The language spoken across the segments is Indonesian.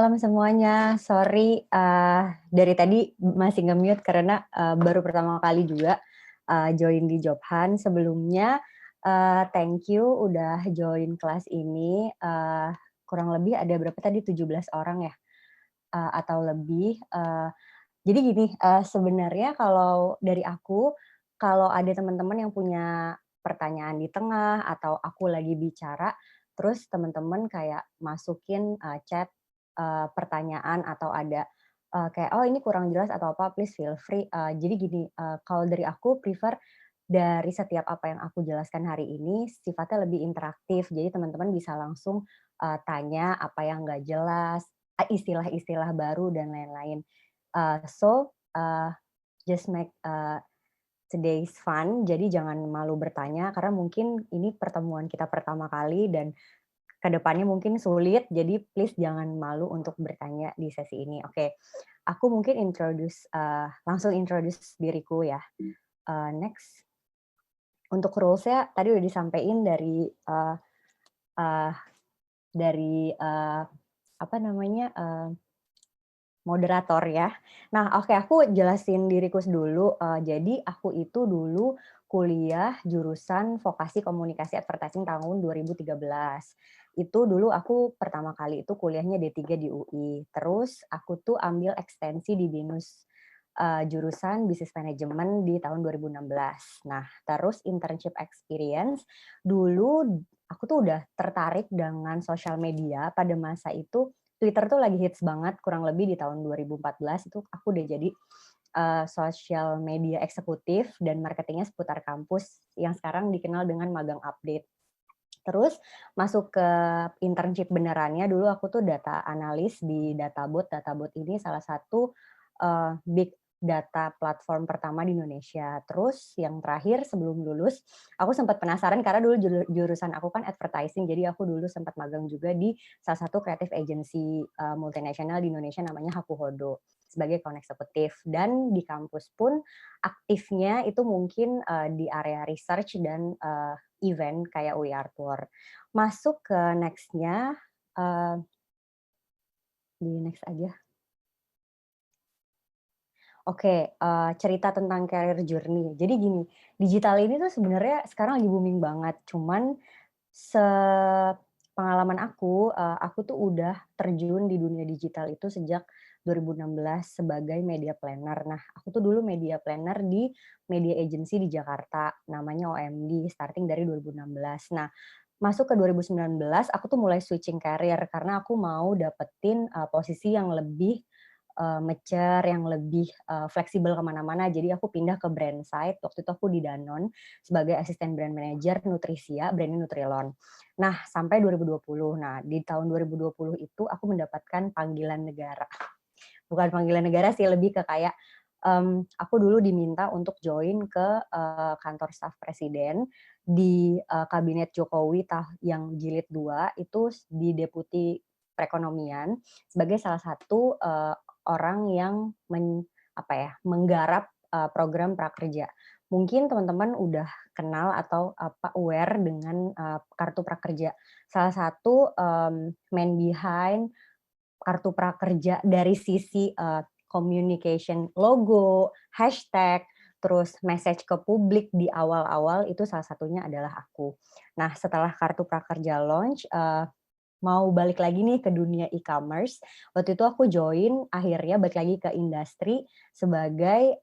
malam semuanya. Sorry, dari tadi masih nge-mute karena, baru pertama kali juga, join di Job Hunt. Sebelumnya, thank you udah join kelas ini, kurang lebih ada berapa tadi, 17 orang ya? Atau lebih, jadi gini, sebenarnya kalau dari aku, kalau ada teman-teman yang punya pertanyaan di tengah atau aku lagi bicara, terus teman-teman kayak masukin, chat, pertanyaan atau ada, kayak, "Oh ini kurang jelas," atau apa, please feel free. Jadi gini, kalau dari aku prefer dari setiap apa yang aku jelaskan hari ini sifatnya lebih interaktif. Jadi teman-teman bisa langsung, tanya apa yang nggak jelas, istilah-istilah baru dan lain-lain. So, just make, today's fun, jadi jangan malu bertanya karena mungkin ini pertemuan kita pertama kali dan ke depannya mungkin sulit, jadi please jangan malu untuk bertanya di sesi ini. Oke, aku mungkin langsung introduce diriku ya. Next, untuk rules-nya tadi udah disampaikan eee, dari, apa namanya, moderator ya. Nah, oke, aku jelasin diriku dulu, jadi aku itu dulu kuliah jurusan Vokasi Komunikasi Advertising tahun 2013. Itu dulu aku pertama kali itu kuliahnya D3 di UI. Terus aku tuh ambil ekstensi di BINUS, jurusan Business Management di tahun 2016. Nah, terus internship experience, dulu aku tuh udah tertarik dengan sosial media pada masa itu. Twitter tuh lagi hits banget, kurang lebih di tahun 2014 itu aku udah jadi, social media eksekutif dan marketingnya seputar kampus yang sekarang dikenal dengan magang update. Terus masuk ke internship benerannya, dulu aku tuh data analis di Databot. Databot ini salah satu, big data platform pertama di Indonesia. Terus yang terakhir sebelum lulus, aku sempat penasaran karena dulu jurusan aku kan advertising, jadi aku dulu sempat magang juga di salah satu creative agency, multinasional di Indonesia namanya Hakuhodo, sebagai account eksekutif. Dan di kampus pun aktifnya itu mungkin, di area research dan, event kayak We Are Tour. Masuk ke next-nya, eee, di next aja. Oke, cerita tentang career journey. Jadi gini, digital ini tuh sebenarnya sekarang lagi booming banget, cuman sepengalaman aku tuh udah terjun di dunia digital itu sejak 2016 sebagai media planner. Nah, aku tuh dulu media planner di media agency di Jakarta, namanya OMD, starting dari 2016. Nah, masuk ke 2019, aku tuh mulai switching career karena aku mau dapetin, posisi yang lebih, mature, yang lebih, fleksibel ke mana-mana. Jadi aku pindah ke brand side, waktu itu aku di Danone sebagai asisten brand manager Nutrisia, brand-nya Nutrilon. Nah, sampai 2020. Nah, di tahun 2020 itu aku mendapatkan panggilan negara. Bukan panggilan negara sih, lebih ke kayak, aku dulu diminta untuk join ke, kantor staf presiden di, kabinet Jokowi yang jilid 2 itu di deputi perekonomian sebagai salah satu, orang yang apa ya, menggarap, program prakerja. Mungkin teman-teman udah kenal atau aware dengan, kartu prakerja. Salah satu, man behind kartu prakerja dari sisi, communication logo, hashtag, terus message ke publik di awal-awal itu salah satunya adalah aku. Nah, setelah kartu prakerja launch, mau balik lagi nih ke dunia e-commerce, waktu itu aku join akhirnya balik lagi ke industri sebagai,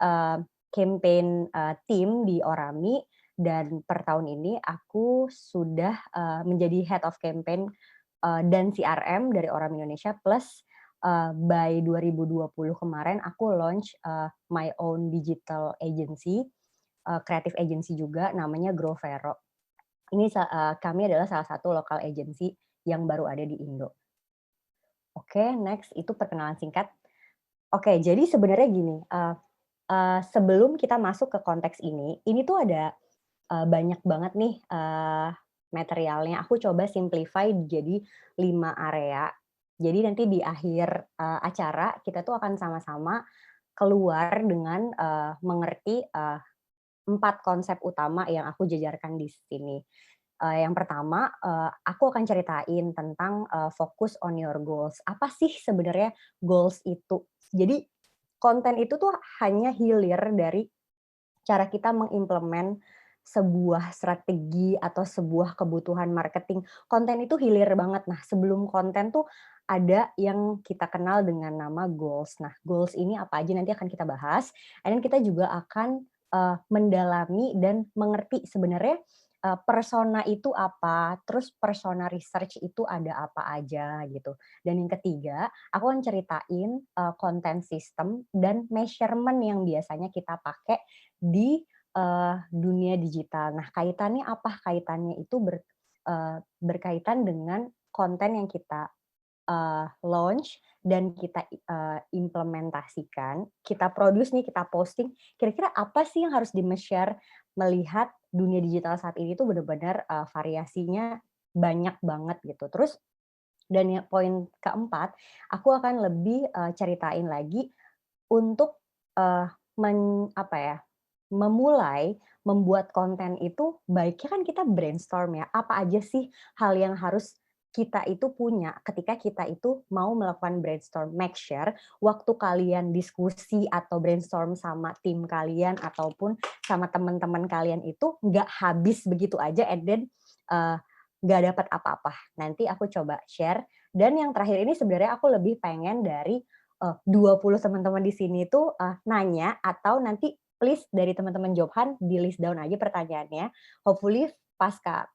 campaign, tim di Orami dan per tahun ini aku sudah, menjadi head of campaign, dan CRM dari Orami Indonesia plus, by 2020 kemarin aku launch, my own digital agency, creative agency juga namanya Growvero. Ini kami adalah salah satu lokal agency yang baru ada di Indo. Oke, next itu perkenalan singkat. Oke, jadi sebenarnya gini, sebelum kita masuk ke konteks ini tuh ada, banyak banget nih, materialnya. Aku coba simplify jadi 5 area. Jadi nanti di akhir, acara kita tuh akan sama-sama keluar dengan, mengerti, 4 konsep utama yang aku jajarkan di sini. Yang pertama, aku akan ceritain tentang, fokus on your goals. Apa sih sebenarnya goals itu? Jadi, konten itu tuh hanya hilir dari cara kita mengimplement sebuah strategi atau sebuah kebutuhan marketing. Konten itu hilir banget. Nah, sebelum konten tuh ada yang kita kenal dengan nama goals. Nah, goals ini apa aja nanti akan kita bahas, and then kita juga akan, mendalami dan mengerti sebenarnya, persona itu apa, terus persona research itu ada apa aja gitu. Dan yang ketiga, aku akan ceritain, konten sistem dan measurement yang biasanya kita pakai di, dunia digital. Nah, kaitannya apa? Kaitannya itu berkaitan dengan konten yang kita, launch dan kita, implementasikan, kita produce nih, kita posting, kira-kira apa sih yang harus di-me-share melihat dunia digital saat ini tuh benar-benar, variasinya banyak banget gitu. Terus dan yang poin keempat, aku akan lebih, ceritain lagi untuk, eee, apa ya, memulai membuat konten itu baiknya kan kita brainstorm ya, apa aja sih hal yang harus kita itu punya ketika kita itu mau melakukan brainstorm. Make sure waktu kalian diskusi atau brainstorm sama tim kalian ataupun sama teman-teman kalian itu nggak habis begitu aja and then, eee, nggak dapat apa-apa. Nanti aku coba share dan yang terakhir ini sebenarnya aku lebih pengen dari 20 teman-teman di sini tuh, nanya atau nanti please dari teman-teman Jobhan di-list down aja pertanyaannya. Hopefully pasca,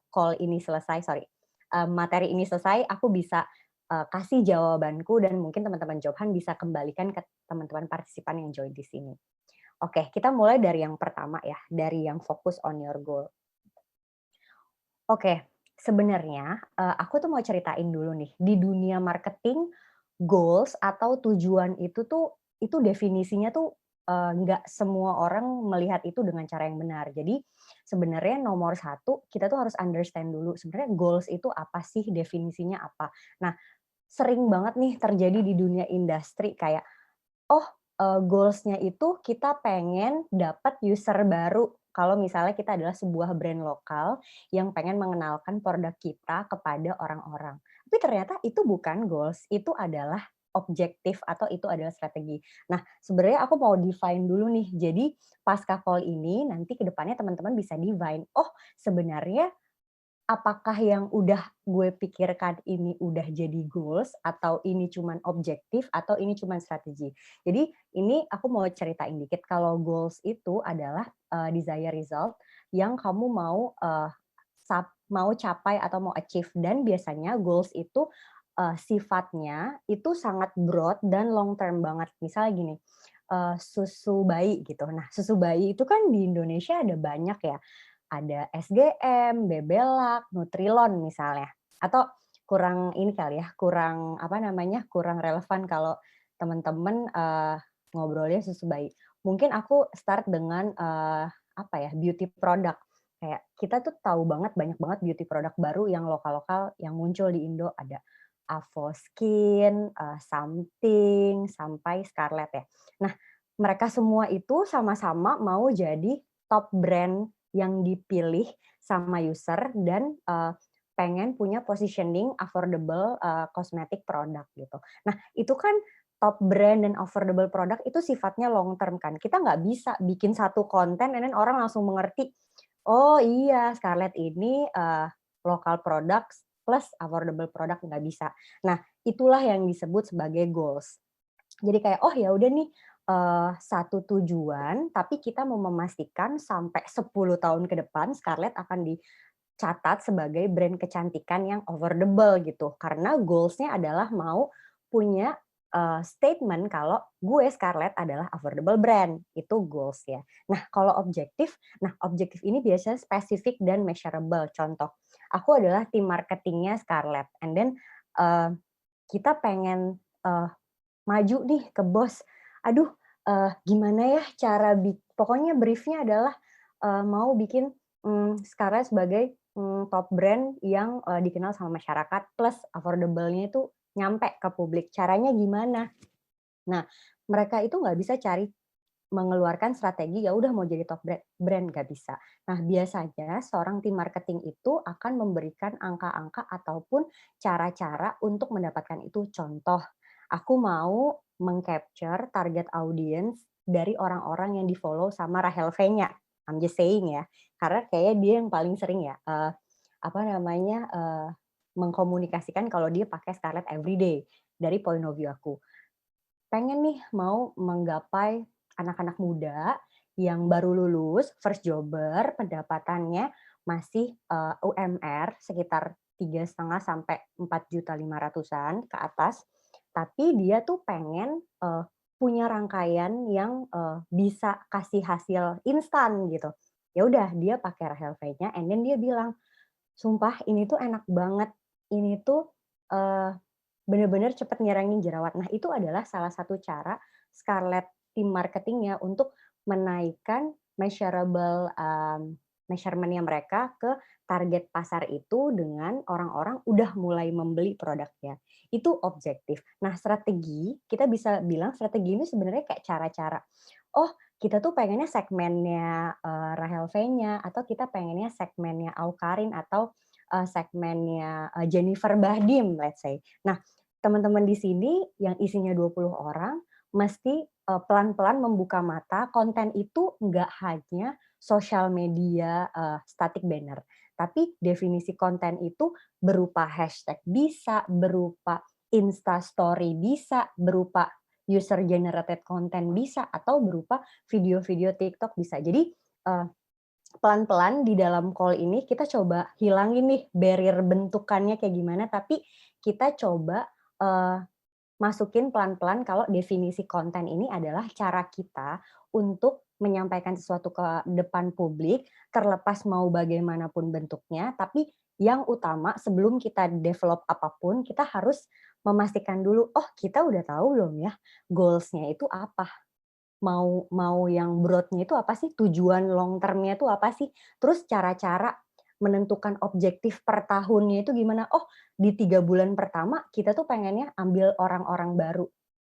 call ini selesai sorry, materi ini selesai aku bisa, kasih jawabanku dan mungkin teman-teman Jobhan bisa kembalikan ke teman-teman partisipan yang join di sini. Oke, kita mulai dari yang pertama ya, dari yang fokus on your goal. Oke, sebenarnya, aku tuh mau ceritain dulu nih, di dunia marketing, goals atau tujuan itu definisinya tuh, nggak semua orang melihat itu dengan cara yang benar. Jadi, sebenarnya nomor satu, kita tuh harus understand dulu, sebenarnya goals itu apa sih, definisinya apa. Nah, sering banget nih terjadi di dunia industri kayak, oh, goals-nya itu kita pengen dapat user baru, kalau misalnya kita adalah sebuah brand lokal yang pengen mengenalkan produk kita kepada orang-orang. Tapi ternyata itu bukan goals, itu adalah objektif atau itu adalah strategi. Nah, sebenarnya aku mau define dulu nih. Jadi, pasca call ini nanti ke depannya teman-teman bisa define, oh sebenarnya apakah yang udah gue pikirkan ini udah jadi goals atau ini cuman objektif atau ini cuman strategi. Jadi ini aku mau ceritain dikit kalau goals itu adalah, desire result yang kamu mau, mau capai atau mau achieve dan biasanya goals itu, sifatnya itu sangat broad dan long term banget. Misalnya gini, susu bayi gitu. Nah, susu bayi itu kan di Indonesia ada banyak ya, ada SGM, Bebelak, Nutrilon misalnya. Atau kurang ini kali ya, kurang apa namanya, kurang relevan kalau teman-teman, ngobrolnya susu bayi. Mungkin aku start dengan, apa ya, beauty product. Kayak kita tuh tahu banget, banyak banget beauty product baru yang lokal-lokal yang muncul di Indo. Ada Avoskin, Something, sampai Scarlett ya. Nah, mereka semua itu sama-sama mau jadi top brand yang dipilih sama user dan, pengen punya positioning affordable, cosmetic product gitu. Nah, itu kan top brand dan affordable product itu sifatnya long term kan. Kita nggak bisa bikin satu konten and then orang langsung mengerti, "Oh iya Scarlett ini, lokal products plus affordable product," nggak bisa. Nah, itulah yang disebut sebagai goals. Jadi kayak, oh ya udah nih, satu tujuan, tapi kita mau memastikan sampai 10 tahun ke depan Scarlett akan dicatat sebagai brand kecantikan yang affordable gitu. Karena goals-nya adalah mau punya, statement kalau gue Scarlett adalah affordable brand, itu goals ya. Nah kalau objektif ini biasanya spesifik dan measurable. Contoh, aku adalah tim marketingnya Scarlett and then, eee, kita pengen, maju nih ke bos, "Aduh, gimana ya cara pokoknya brief-nya adalah, mau bikin, Scarlett sebagai, top brand yang, dikenal sama masyarakat plus affordable-nya itu nyampe ke publik, caranya gimana?" Nah, mereka itu nggak bisa cari mengeluarkan strategi, ya udah mau jadi top brand, nggak bisa. Nah, biasanya seorang tim marketing itu akan memberikan angka-angka ataupun cara-cara untuk mendapatkan itu. Contoh, aku mau meng-capture target audience dari orang-orang yang di-follow sama Rahel V-nya. I'm just saying ya, karena kayaknya dia yang paling sering ya, apa namanya, mengkomunikasikan kalau dia pakai Scarlett everyday, dari point of view aku. Pengen nih mau menggapai anak-anak muda yang baru lulus, first jobber, pendapatannya masih, UMR sekitar 3,5 sampai 4.500.000 ke atas, tapi dia tuh pengen, punya rangkaian yang, bisa kasih hasil instan gitu. Ya udah dia pakai Rahel V-nya and then dia bilang, "Sumpah ini tuh enak banget, ini tuh, eee, bener-bener cepet ngilangin jerawat." Nah, itu adalah salah satu cara Scarlett tim marketingnya untuk menaikkan measurement-nya mereka ke target pasar itu dengan orang-orang udah mulai membeli produknya. Itu objektif. Nah, strategi, kita bisa bilang strategi ini sebenarnya kayak cara-cara, oh kita tuh pengennya segmennya, Rahel V-nya, atau kita pengennya segmennya Awkarin, atau, segmennya, Jennifer Bahdim, let's say. Nah, teman-teman di sini yang isinya 20 orang mesti, pelan-pelan membuka mata, konten itu nggak hanya sosial media, static banner, tapi definisi konten itu berupa hashtag bisa, berupa Insta Story bisa, berupa user generated content bisa, atau berupa video-video TikTok bisa. Jadi, eee, pelan-pelan di dalam call ini kita coba hilangin nih barrier bentukannya kayak gimana, tapi kita coba, eee, masukin pelan-pelan kalau definisi konten ini adalah cara kita untuk menyampaikan sesuatu ke depan publik, terlepas mau bagaimanapun bentuknya, tapi yang utama sebelum kita develop apapun, kita harus memastikan dulu, "Oh, kita udah tahu belum ya goals-nya itu apa? Mau mau yang broad-nya itu apa sih? Tujuan long term-nya itu apa sih? Terus cara-cara menentukan objektif per tahunnya itu gimana? Oh, di 3 bulan pertama kita tuh pengennya ambil orang-orang baru.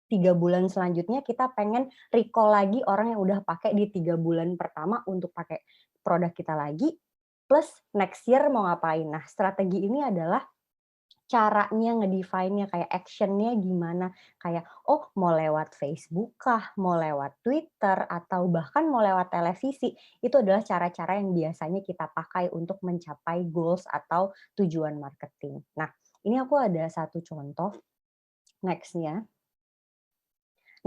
3 bulan selanjutnya kita pengen recall lagi orang yang udah pakai di 3 bulan pertama untuk pakai produk kita lagi, plus next year mau ngapain." Nah, strategi ini adalah caranya nge-define-nya, kayak action-nya gimana, kayak, oh mau lewat Facebook kah, mau lewat Twitter, atau bahkan mau lewat televisi, itu adalah cara-cara yang biasanya kita pakai untuk mencapai goals atau tujuan marketing. Nah, ini aku ada satu contoh, next-nya.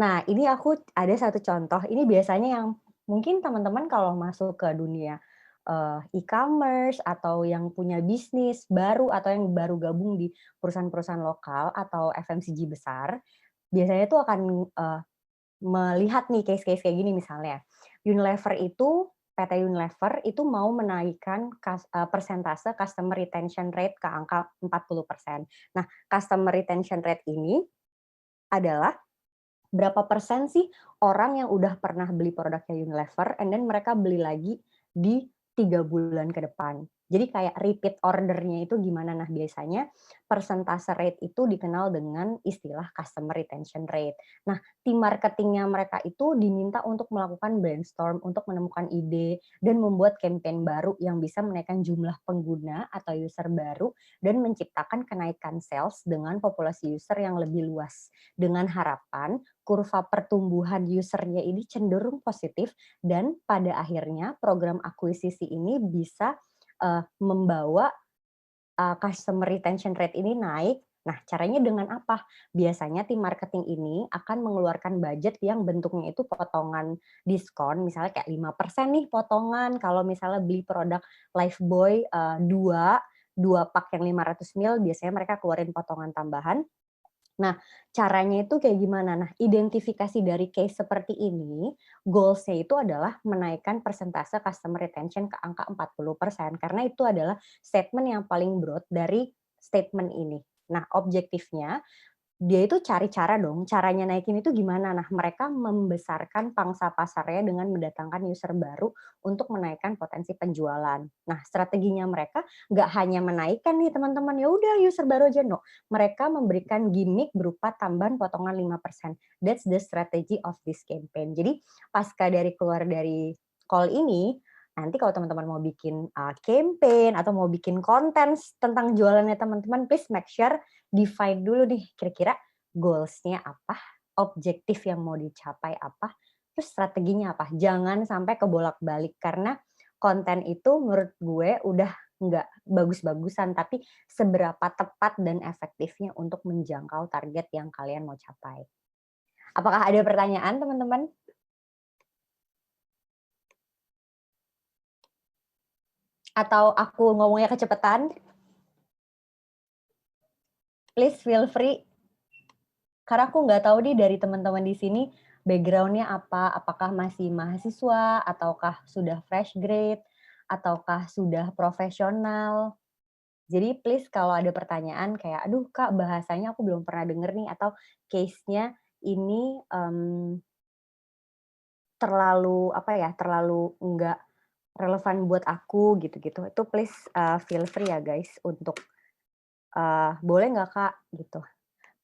Nah, ini aku ada satu contoh, ini biasanya yang mungkin teman-teman kalau masuk ke dunia, e-commerce atau yang punya bisnis baru atau yang baru gabung di perusahaan-perusahaan lokal atau FMCG besar, biasanya tuh akan, melihat nih case-case kayak gini misalnya, Unilever itu PT Unilever itu mau menaikkan persentase customer retention rate ke angka 40%. Nah, customer retention rate ini adalah berapa persen sih orang yang udah pernah beli produknya Unilever and then mereka beli lagi di 3 bulan ke depan. Jadi kayak repeat order-nya itu gimana. Nah, biasanya persentase rate itu dikenal dengan istilah customer retention rate. Nah, tim marketingnya mereka itu diminta untuk melakukan brainstorm, untuk menemukan ide, dan membuat campaign baru yang bisa menaikkan jumlah pengguna atau user baru dan menciptakan kenaikan sales dengan populasi user yang lebih luas. Dengan harapan kurva pertumbuhan user-nya ini cenderung positif dan pada akhirnya program akuisisi ini bisa, membawa, customer retention rate ini naik. Nah, caranya dengan apa? Biasanya tim marketing ini akan mengeluarkan budget yang bentuknya itu potongan diskon, misalnya kayak 5% nih potongan kalau misalnya beli produk Lifebuoy, 2 pak yang 500 ml biasanya mereka keluarin potongan tambahan. Nah, caranya itu kayak gimana? Nah, identifikasi dari case seperti ini, goals-nya itu adalah menaikkan persentase customer retention ke angka 40%, karena itu adalah statement yang paling broad dari statement ini. Nah, objektifnya dia itu cari cara dong, caranya naikin itu gimana? Nah, mereka membesarkan pangsa pasarnya dengan mendatangkan user baru untuk menaikkan potensi penjualan. Nah, strateginya mereka nggak hanya menaikkan nih teman-teman, ya udah user baru aja, no. Mereka memberikan gimmick berupa tambahan potongan 5%. That's the strategy of this campaign. Jadi, pasca dari keluar dari call ini, nanti kalau teman-teman mau bikin campaign atau mau bikin konten tentang jualannya teman-teman, please make sure define dulu nih kira-kira goals-nya apa, objektif yang mau dicapai apa, terus strateginya apa. Jangan sampai kebolak-balik karena konten itu menurut gue udah nggak bagus-bagusan, tapi seberapa tepat dan efektifnya untuk menjangkau target yang kalian mau capai. Apakah ada pertanyaan teman-teman? Atau aku ngomongnya kecepatan? Please feel free. Karena aku nggak tahu nih dari teman-teman di sini background-nya apa, apakah masih mahasiswa, ataukah sudah fresh grade, ataukah sudah profesional. Jadi please kalau ada pertanyaan kayak, "Aduh Kak, bahasanya aku belum pernah denger nih," atau case-nya ini, terlalu apa ya, terlalu nggak relevan buat aku gitu-gitu, itu please, feel free ya guys untuk, "Boleh nggak Kak?" Gitu.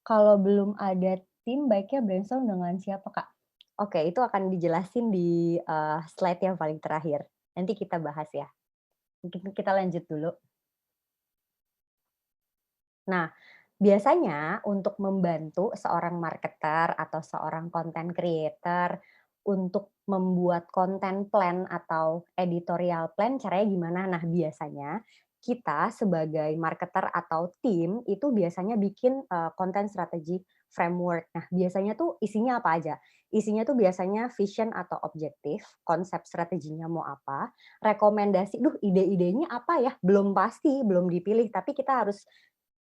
Kalau belum ada tim, baiknya brainstorm dengan siapa, Kak? Oke, itu akan dijelasin di, slide yang paling terakhir. Nanti kita bahas ya. Mungkin kita lanjut dulu. Nah, biasanya untuk membantu seorang marketer atau seorang content creator untuk membuat konten plan atau editorial plan caranya gimana? Nah, biasanya kita sebagai marketer atau tim itu biasanya bikin, konten strategi framework. Nah, biasanya tuh isinya apa aja? Isinya tuh biasanya vision atau objektif, konsep strateginya mau apa, rekomendasi, "Duh, ide-idenya apa ya?" Belum pasti, belum dipilih, tapi kita harus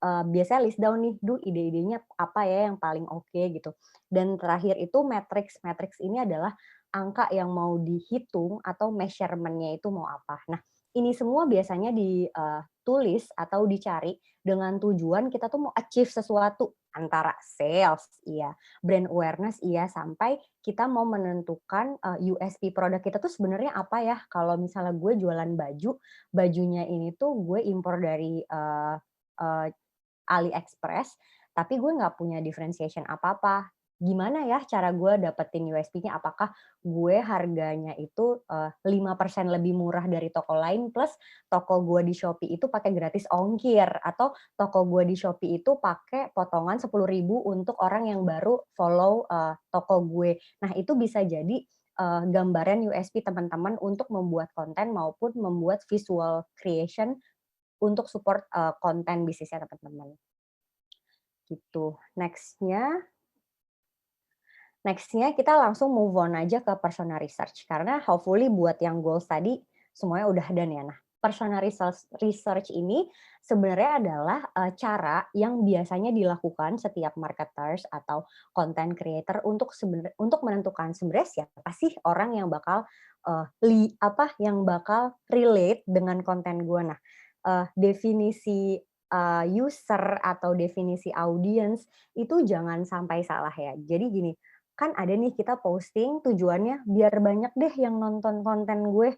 biasanya list down nih, "Duh, ide-idenya apa ya yang paling oke?" Gitu. Dan terakhir itu matriks. Matriks ini adalah angka yang mau dihitung atau measurement-nya itu mau apa. Nah, ini semua biasanya ditulis atau dicari dengan tujuan kita tuh mau achieve sesuatu, antara sales iya, brand awareness iya, sampai kita mau menentukan, USP produk kita tuh sebenarnya apa ya. Kalau misalnya gue jualan baju, bajunya ini tuh gue impor dari, eee AliExpress, tapi gue nggak punya differentiation apa-apa. Gimana ya cara gue dapetin USP-nya? Apakah gue harganya itu, 5% lebih murah dari toko lain, plus toko gue di Shopee itu pakai gratis ongkir, atau toko gue di Shopee itu pakai potongan 10.000 untuk orang yang baru follow, toko gue. Nah, itu bisa jadi, gambaran USP teman-teman untuk membuat konten maupun membuat visual creation untuk support, konten bisnisnya teman-teman. Gitu. Next-nya kita langsung move on aja ke persona research, karena hopefully buat yang goals tadi semuanya udah done ya. Nah, persona research ini sebenarnya adalah, cara yang biasanya dilakukan setiap marketers atau content creator untuk menentukan sebenarnya siapa sih orang yang bakal, yang bakal relate dengan konten gue. Nah, definisi, user atau definisi audience itu jangan sampai salah ya. Jadi gini, kan ada nih kita posting tujuannya biar banyak deh yang nonton konten gue,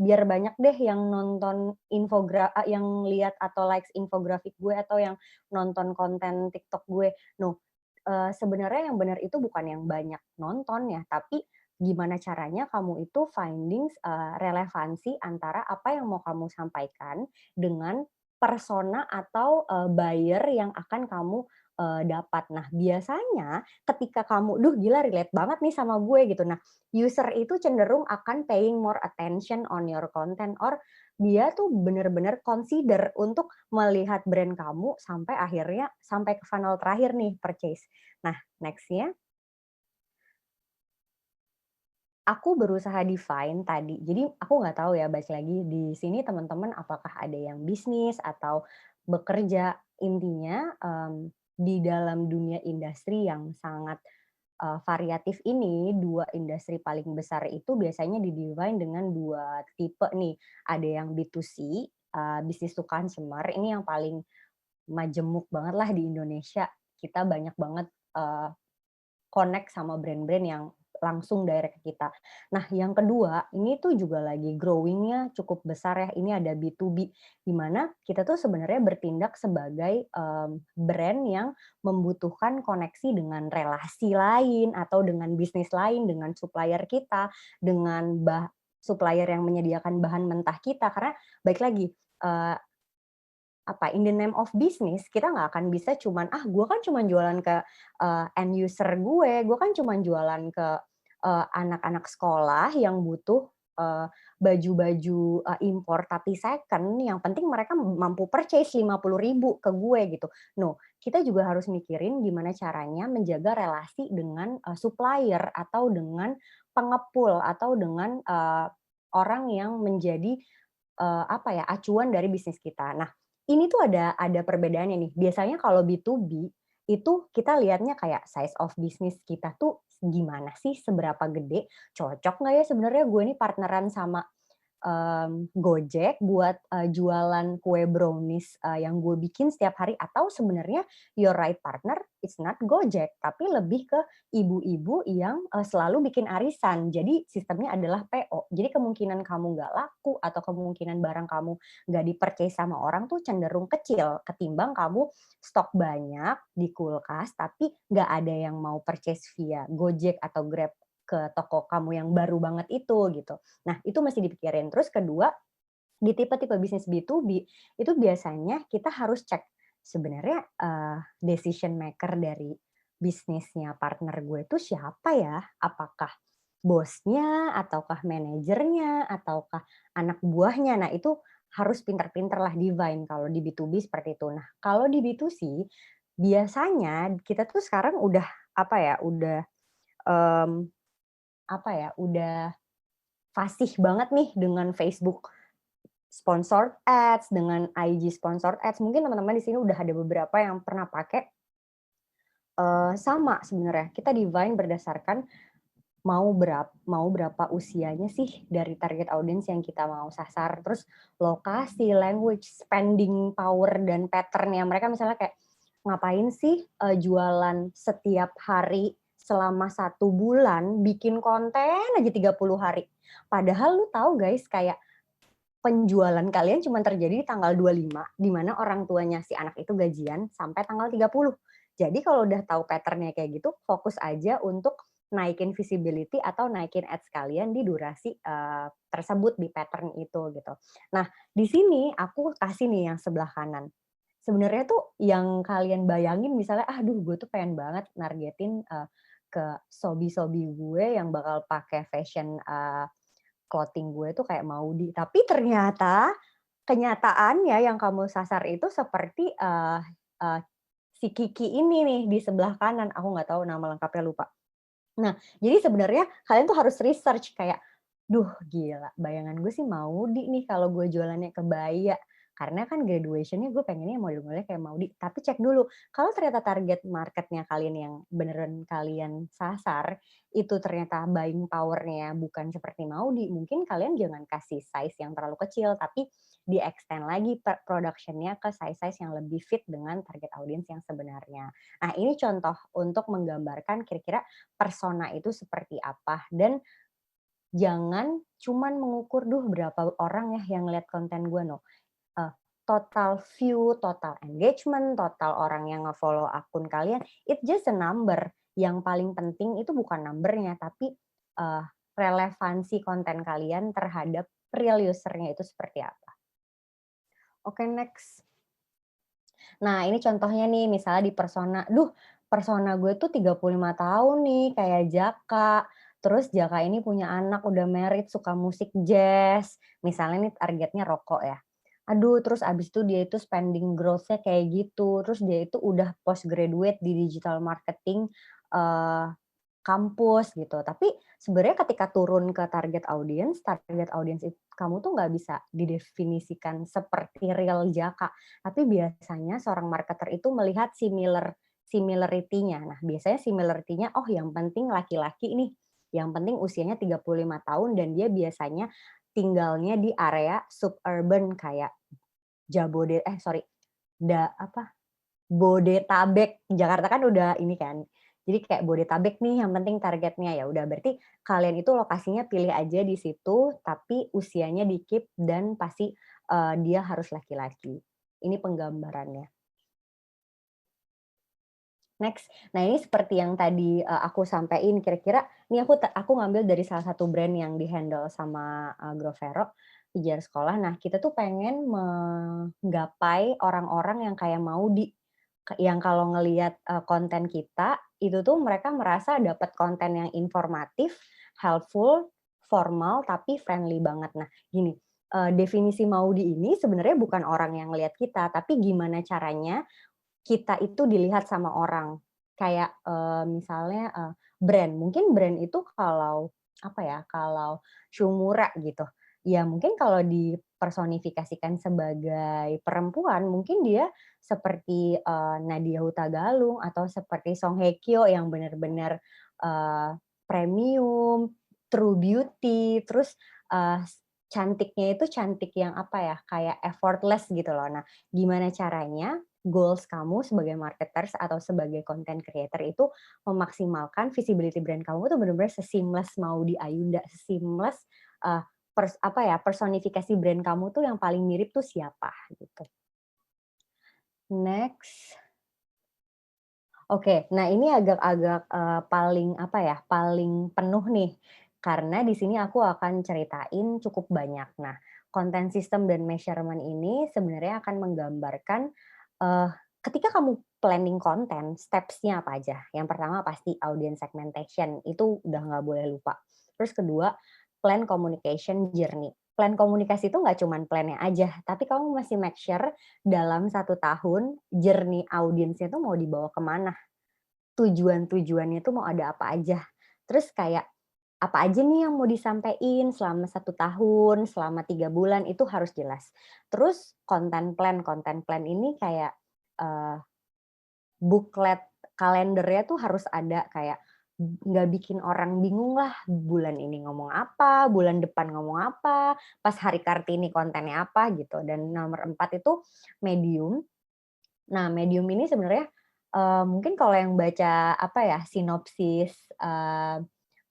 biar banyak deh yang nonton yang lihat atau likes infografik gue atau yang nonton konten TikTok gue. No, sebenarnya yang benar itu bukan yang banyak nonton ya, tapi gimana caranya kamu itu finding relevansi antara apa yang mau kamu sampaikan dengan persona atau, buyer yang akan kamu, dapat. Nah, biasanya ketika kamu, "Duh gila relate banget nih sama gue," gitu. Nah, user itu cenderung akan paying more attention on your content or dia tuh bener-bener consider untuk melihat brand kamu sampai akhirnya sampai ke funnel terakhir nih, purchase. Nah, next-nya aku berusaha define tadi. Jadi aku nggak tahu ya, balik lagi di sini teman-teman apakah ada yang bisnis atau bekerja. Intinya, di dalam dunia industri yang sangat, variatif ini, 2 industri paling besar itu biasanya di-define dengan 2 tipe nih. Ada yang B2C, business to consumer, ini yang paling majemuk banget lah di Indonesia. kita banyak banget, connect sama brand-brand yang langsung direct ke kita. Nah, yang kedua, ini tuh juga lagi growing-nya cukup besar ya, ini ada B2B, di mana kita tuh sebenarnya bertindak sebagai, brand yang membutuhkan koneksi dengan relasi lain, atau dengan bisnis lain, dengan supplier kita, dengan supplier yang menyediakan bahan mentah kita. Karena baik lagi, eee in the name of business, kita nggak akan bisa cuman, gue kan cuman jualan ke, end user gue kan cuman jualan ke, anak-anak sekolah yang butuh, baju-baju, impor tapi second, yang penting mereka mampu purchase 50.000 ke gue gitu. No, kita juga harus mikirin gimana caranya menjaga relasi dengan, supplier atau dengan pengepul atau dengan, orang yang menjadi, acuan dari bisnis kita. Nah, ini tuh ada perbedaannya nih. Biasanya kalau B2B, itu kita lihatnya kayak size of business kita tuh gimana sih, seberapa gede, cocok nggak ya sebenarnya gue nih partneran sama, Gojek buat, jualan kue brownies, yang gue bikin setiap hari, atau sebenarnya your right partner it's not Gojek, tapi lebih ke ibu-ibu yang, selalu bikin arisan. Jadi sistemnya adalah PO. Jadi kemungkinan kamu nggak laku atau kemungkinan barang kamu nggak di-purchase sama orang tuh cenderung kecil ketimbang kamu stok banyak di kulkas, tapi nggak ada yang mau purchase via Gojek atau Grab ke toko kamu yang baru banget itu, gitu. Nah, itu mesti dipikirin. Terus kedua, di tipe-tipe bisnis B2B, itu biasanya kita harus cek sebenarnya, decision maker dari bisnisnya partner gue itu siapa ya? Apakah bosnya, ataukah manajernya, ataukah anak buahnya? Nah, itu harus pinter-pinter lah divine kalau di B2B seperti itu. Nah, kalau di B2C, biasanya kita tuh sekarang udah, mmm, udah fasih banget nih dengan Facebook sponsored ads, dengan IG sponsored ads. Mungkin teman-teman di sini udah ada beberapa yang pernah pakai, sama sebenarnya. Kita divine berdasarkan mau berapa usianya sih dari target audience yang kita mau sasar, terus lokasi, language, spending power, dan pattern-nya. Mereka misalnya kayak, ngapain sih, jualan setiap hari selama 1 bulan, bikin konten aja 30 hari. Padahal lu tahu guys, kayak penjualan kalian cuma terjadi di tanggal 25, di mana orang tuanya si anak itu gajian sampai tanggal 30. Jadi kalau udah tahu pattern-nya kayak gitu, fokus aja untuk naikin visibility atau naikin ads kalian di durasi, tersebut, di pattern itu, gitu. Nah, di sini aku kasih nih yang sebelah kanan. Sebenarnya tuh yang kalian bayangin misalnya, "Aduh, gue tuh pengen banget nargetin, ke sobi-sobi gue yang bakal pakai fashion, clothing gue tuh kayak Maudy." Tapi ternyata kenyataannya yang kamu sasar itu seperti, eee, si Kiki ini nih di sebelah kanan, aku nggak tahu nama lengkapnya, lupa. Nah, jadi sebenarnya kalian tuh harus research kayak, "Duh gila, bayangan gue sih Maudy nih kalau gue jualannya kebaya." Karena kan graduation-nya gue pengennya model-modelnya kayak Maudy. Tapi cek dulu, kalau ternyata target market-nya kalian yang beneran kalian sasar, itu ternyata buying power-nya bukan seperti Maudy, mungkin kalian jangan kasih size yang terlalu kecil, tapi di-extend lagi production-nya ke size-size yang lebih fit dengan target audience yang sebenarnya. Nah, ini contoh untuk menggambarkan kira-kira persona itu seperti apa, dan jangan cuman mengukur, "Duh berapa orang ya yang lihat konten gue?" No, total view, total engagement, total orang yang nge-follow akun kalian, it just a number. Yang paling penting itu bukan number-nya, tapi, eee, relevansi konten kalian terhadap real user-nya itu seperti apa. Oke, next. Nah, ini contohnya nih, misalnya di persona, "Duh, persona gue tuh 35 tahun nih, kayak Jaka. Terus Jaka ini punya anak, udah married, suka musik jazz." Misalnya nih targetnya rokok ya. Aduh, terus abis itu dia itu spending growth-nya kayak gitu, terus dia itu udah postgraduate di digital marketing, eee, kampus gitu. Tapi sebenarnya ketika turun ke target audience kamu tuh nggak bisa didefinisikan seperti real Jaka. Tapi biasanya seorang marketer itu melihat similarity-nya. Nah, biasanya similarity-nya, oh yang penting laki-laki nih, yang penting usianya 35 tahun dan dia biasanya tinggalnya di area suburban kayak Jabode eh sorry, da apa, Bodetabek. Jakarta kan udah ini kan, jadi kayak Bodetabek nih yang penting targetnya, ya udah berarti kalian itu lokasinya pilih aja di situ, tapi usianya di-keep dan pasti, dia harus laki-laki. Ini penggambarannya. Next. Nah, ini seperti yang tadi, aku sampein, kira-kira ini aku ngambil dari salah satu brand yang di-handle sama, Growthero, Pijar Sekolah. Nah, kita tuh pengen menggapai orang-orang yang kayak mau yang kalau ngelihat, konten kita, itu tuh mereka merasa dapat konten yang informatif, helpful, formal, tapi friendly banget. Nah, gini, definisi Maudi ini sebenarnya bukan orang yang lihat kita, tapi gimana caranya kita itu dilihat sama orang. Kayak, misalnya, brand, mungkin brand itu kalau, apa ya, kalau Shumura gitu, ya mungkin kalau dipersonifikasikan sebagai perempuan, mungkin dia seperti, Nadya Hutagalung atau seperti Song Hye Kyo yang benar-benar, premium, true beauty, terus, cantiknya itu cantik yang, apa ya, kayak effortless gitu loh. Nah, gimana caranya goals kamu sebagai marketers atau sebagai content creator itu memaksimalkan visibility brand kamu tuh benar-benar se-seamless Maudy Ayunda, se-seamless, apa ya, personifikasi brand kamu tuh yang paling mirip tuh siapa, gitu. Next. Oke, nah ini agak-agak, paling apa ya, paling penuh nih, karena di sini aku akan ceritain cukup banyak. Nah, konten system dan measurement ini sebenarnya akan menggambarkan, eee, ketika kamu planning konten, steps-nya apa aja. Yang pertama pasti audience segmentation, itu udah nggak boleh lupa. Terus kedua, plan communication journey. Plan komunikasi itu nggak cuman plan-nya aja, tapi kamu mesti make sure dalam 1 tahun journey audience-nya tuh mau dibawa ke mana. Tujuan-tujuannya tuh mau ada apa aja. Terus kayak, apa aja nih yang mau disampaikan selama 1 tahun, selama 3 bulan, itu harus jelas. Terus konten plan ini kayak, eee, booklet kalendernya tuh harus ada, kayak nggak bikin orang bingung lah, bulan ini ngomong apa, bulan depan ngomong apa, pas hari Kartini kontennya apa, gitu. Dan nomor 4 itu medium. Nah, medium ini sebenarnya, mungkin kalau yang baca, apa ya, sinopsis,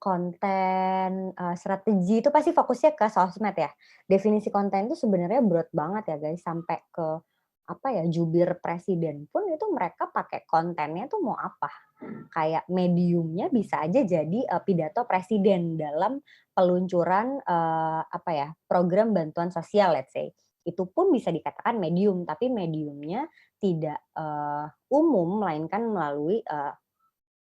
konten, strategi itu pasti fokusnya ke sosmed ya. Definisi konten itu sebenarnya broad banget ya guys, sampai ke, apa ya, jubir presiden pun itu mereka pakai kontennya tuh mau apa. Kayak mediumnya bisa aja jadi, pidato presiden dalam peluncuran, apa ya, program bantuan sosial let's say. Itu pun bisa dikatakan medium, tapi mediumnya tidak, umum, melainkan melalui,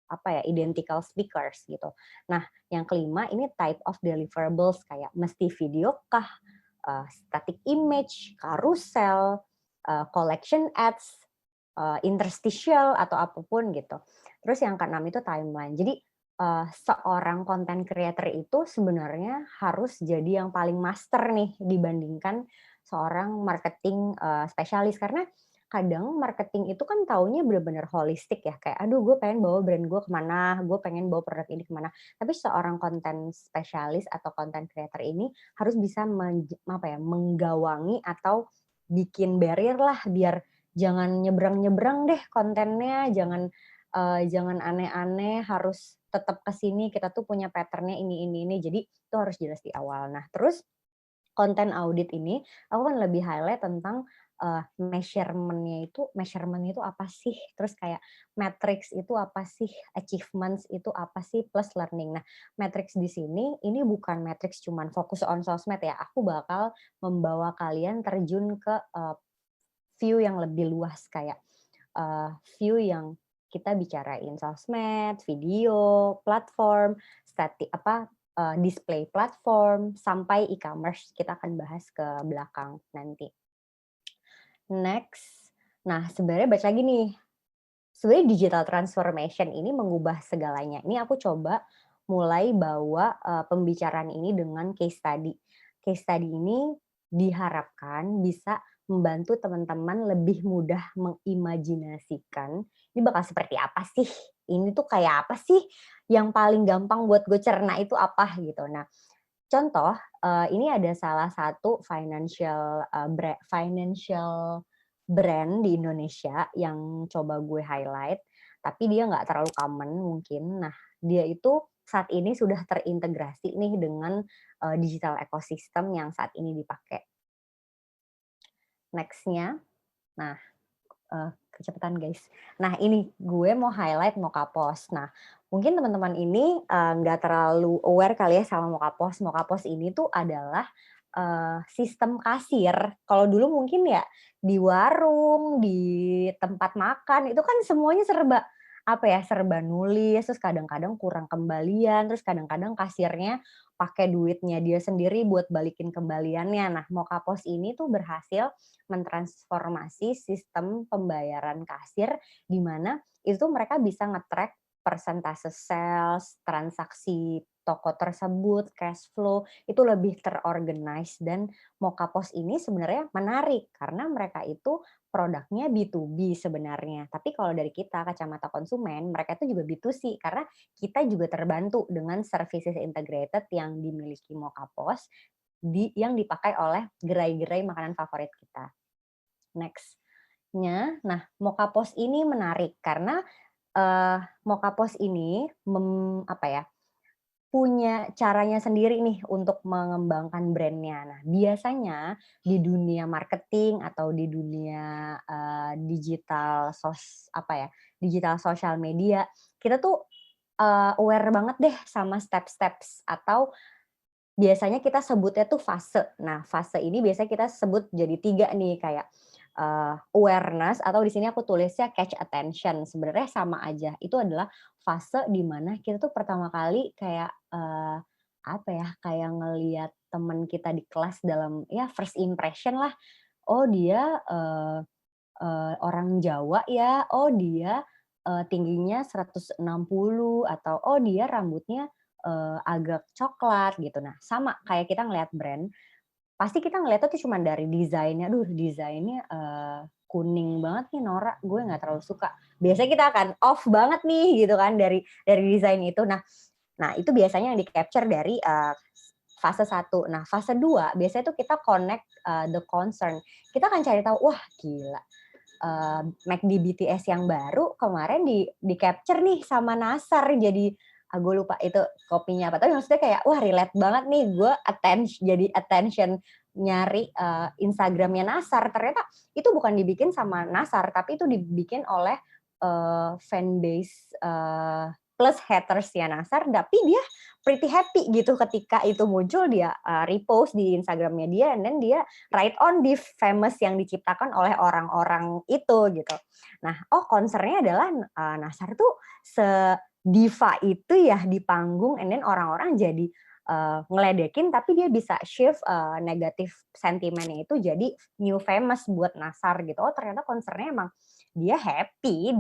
apa ya, identical speakers gitu. Nah, yang kelima ini type of deliverables kayak mesti video kah, static image, carousel, collection ads, interstitial atau apapun gitu. Terus yang keenam itu timeline. Jadi, seorang content creator itu sebenarnya harus jadi yang paling master nih dibandingkan seorang marketing, spesialis. Karena kadang marketing itu kan taunya bener-bener holistik ya, kayak, "Aduh gue pengen bawa brand gue kemana, gue pengen bawa produk ini kemana." Tapi seorang konten spesialis atau content creator ini harus bisa apa ya, menggawangi atau bikin barrier lah, biar jangan nyebrang-nyebrang deh kontennya, jangan aneh-aneh, harus tetap ke sini, kita tuh punya pattern-nya ini. Jadi itu harus jelas di awal. Nah, terus konten audit ini, aku kan lebih highlight tentang, measurement-nya itu apa sih, terus kayak metrics itu apa sih, achievements itu apa sih, plus learning. Nah, metrics di sini, ini bukan metrics cuman fokus on sosmed ya, aku bakal membawa kalian terjun ke, view yang lebih luas, kayak, view yang kita bicarain sosmed, video, platform, display platform, sampai e-commerce, kita akan bahas ke belakang nanti. Next. Nah, sebenarnya balik lagi nih, sebenarnya digital transformation ini mengubah segalanya. Ini aku coba mulai bawa, pembicaraan ini dengan case study. Case study ini diharapkan bisa membantu teman-teman lebih mudah mengimajinasikan, ini bakal seperti apa sih? Ini tuh kayak apa sih? Yang paling gampang buat gue cerna itu apa gitu. Nah, contoh, ini ada salah satu financial, financial brand di Indonesia yang coba gue highlight, tapi dia nggak terlalu common mungkin. Nah, dia itu saat ini sudah terintegrasi nih dengan, digital ecosystem yang saat ini dipakai. Next-nya, nah, kecepatan guys. Nah ini gue mau highlight Mokapos. Nah mungkin teman-teman ini nggak terlalu aware kali ya sama Mokapos. Mokapos ini tuh adalah sistem kasir. Kalau dulu mungkin ya di warung, di tempat makan itu kan semuanya serba apa ya, serba nulis, terus kadang-kadang kurang kembalian, terus kadang-kadang kasirnya pakai duitnya dia sendiri buat balikin kembaliannya. Nah, Mokapos ini tuh berhasil mentransformasi sistem pembayaran kasir di mana itu mereka bisa nge-track persentase sales, transaksi toko tersebut, cash flow, itu lebih terorganize dan Mokapos ini sebenarnya menarik karena mereka itu produknya B2B sebenarnya. Tapi kalau dari kita kacamata konsumen, mereka itu juga B2C karena kita juga terbantu dengan services integrated yang dimiliki Mokapos yang dipakai oleh gerai-gerai makanan favorit kita. Next-nya, nah Mokapos ini menarik karena Mokapos ini apa ya, punya caranya sendiri nih untuk mengembangkan brand-nya. Nah, biasanya di dunia marketing atau di dunia, digital sosial media, kita tuh, aware banget deh sama steps-steps atau biasanya kita sebutnya tuh fase. Nah, fase ini biasanya kita sebut jadi 3 nih, kayak, awareness atau di sini aku tulisnya catch attention, sebenarnya sama aja. Itu adalah fase di mana kita tuh pertama kali kayak, apa ya, kayak ngelihat teman kita di kelas dalam ya first impression lah. Oh dia, orang Jawa ya, oh dia, tingginya 160 atau oh dia rambutnya, agak coklat gitu. Nah sama kayak kita ngelihat brand, pasti kita ngelihatnya tuh cuman dari desainnya, "Aduh desainnya, kuning banget nih Nora, gue nggak terlalu suka." Biasanya kita akan off banget nih gitu kan dari desain itu. Nah itu biasanya yang di-capture dari, fase satu. Nah fase 2 biasanya tuh kita connect, the concern. Kita akan cari tahu, wah gila, McD BTS yang baru kemarin di-capture nih sama Nasar jadi gue lupa itu kopinya apa, tapi maksudnya kayak wah relate banget nih gue jadi attention nyari, Instagram-nya Nasar, ternyata itu bukan dibikin sama Nasar, tapi itu dibikin oleh, fanbase, plus haters-nya Nasar, tapi dia pretty happy gitu ketika itu muncul, dia, repost di Instagram-nya dia, and then dia right on di famous yang diciptakan oleh orang-orang itu gitu. Nah, oh concern-nya adalah, Nasar tuh se-diva itu ya di panggung and then orang-orang jadi, ngeledekin tapi dia bisa shift, negatif sentimennya itu jadi new famous buat Nasar gitu. Oh ternyata concern-nya emang dia happy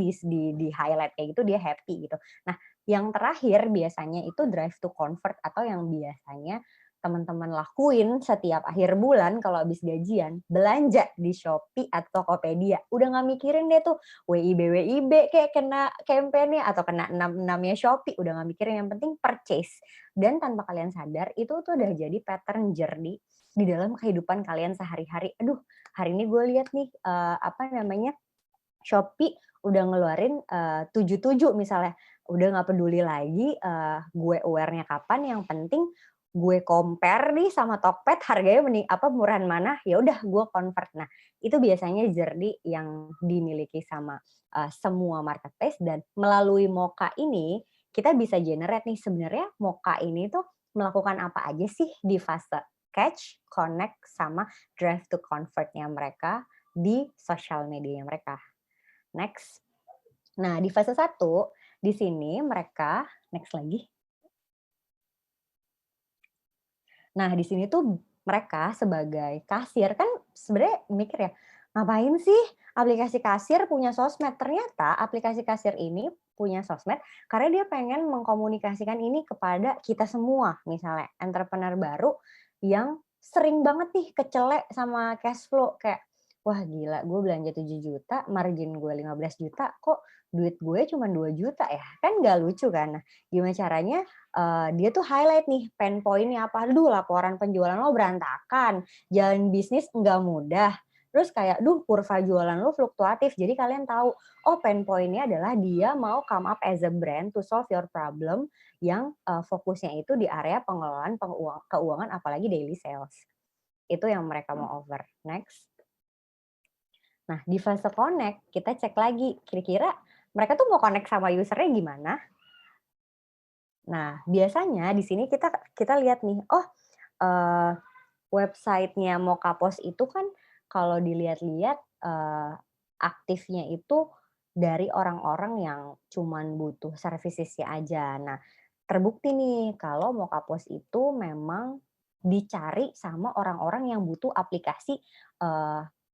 di-highlight kayak gitu, dia happy gitu. Nah, yang terakhir biasanya itu drive to convert atau yang biasanya teman-teman lakuin setiap akhir bulan kalau habis gajian, belanja di Shopee atau Tokopedia. Udah nggak mikirin deh tuh WIB kayak kena campaign-nya atau kena 66-nya Shopee, udah nggak mikirin, yang penting purchase. Dan tanpa kalian sadar, itu tuh udah jadi pattern journey di dalam kehidupan kalian sehari-hari. Aduh, hari ini gue lihat nih, Shopee udah ngeluarin, 77 misalnya, udah nggak peduli lagi, gue aware-nya kapan, yang penting gue compare nih sama Tokped harganya murahan mana, ya udah gue convert. Nah, itu biasanya journey yang dimiliki sama, semua marketplace dan melalui Moka ini, kita bisa generate nih sebenarnya Moka ini tuh melakukan apa aja sih di fase catch, connect, sama drive to convert-nya mereka di sosial media mereka. Next. Nah, di fase satu di sini mereka next lagi. Nah, di sini tuh mereka sebagai kasir kan sebenarnya mikir ya, ngapain sih aplikasi kasir punya sosmed? Ternyata aplikasi kasir ini punya sosmed karena dia pengen mengkomunikasikan ini kepada kita semua. Misalnya entrepreneur baru yang sering banget nih kecelek sama cash flow kayak, wah gila gue belanja 7 juta, margin gue 15 juta, kok duit gue cuma 2 juta ya? Kan nggak lucu kan? Nah, gimana caranya dia tuh highlight nih pain point-nya apa, "Aduh laporan penjualan lo berantakan, jalan bisnis nggak mudah, Terus kayak, duh kurva jualan lu fluktuatif. Jadi kalian tahu, oh pain point-nya adalah dia mau come up as a brand to solve your problem yang fokusnya itu di area pengelolaan keuangan apalagi daily sales. Itu yang mereka mau over. Next. Nah, di fase connect, kita cek lagi, kira-kira mereka tuh mau connect sama usernya gimana? Nah, biasanya di sini kita lihat nih, oh website-nya Mokapos itu kan kalau dilihat-lihat aktifnya itu dari orang-orang yang cuman butuh services-nya aja. Nah, terbukti nih kalau Mokapos itu memang dicari sama orang-orang yang butuh aplikasi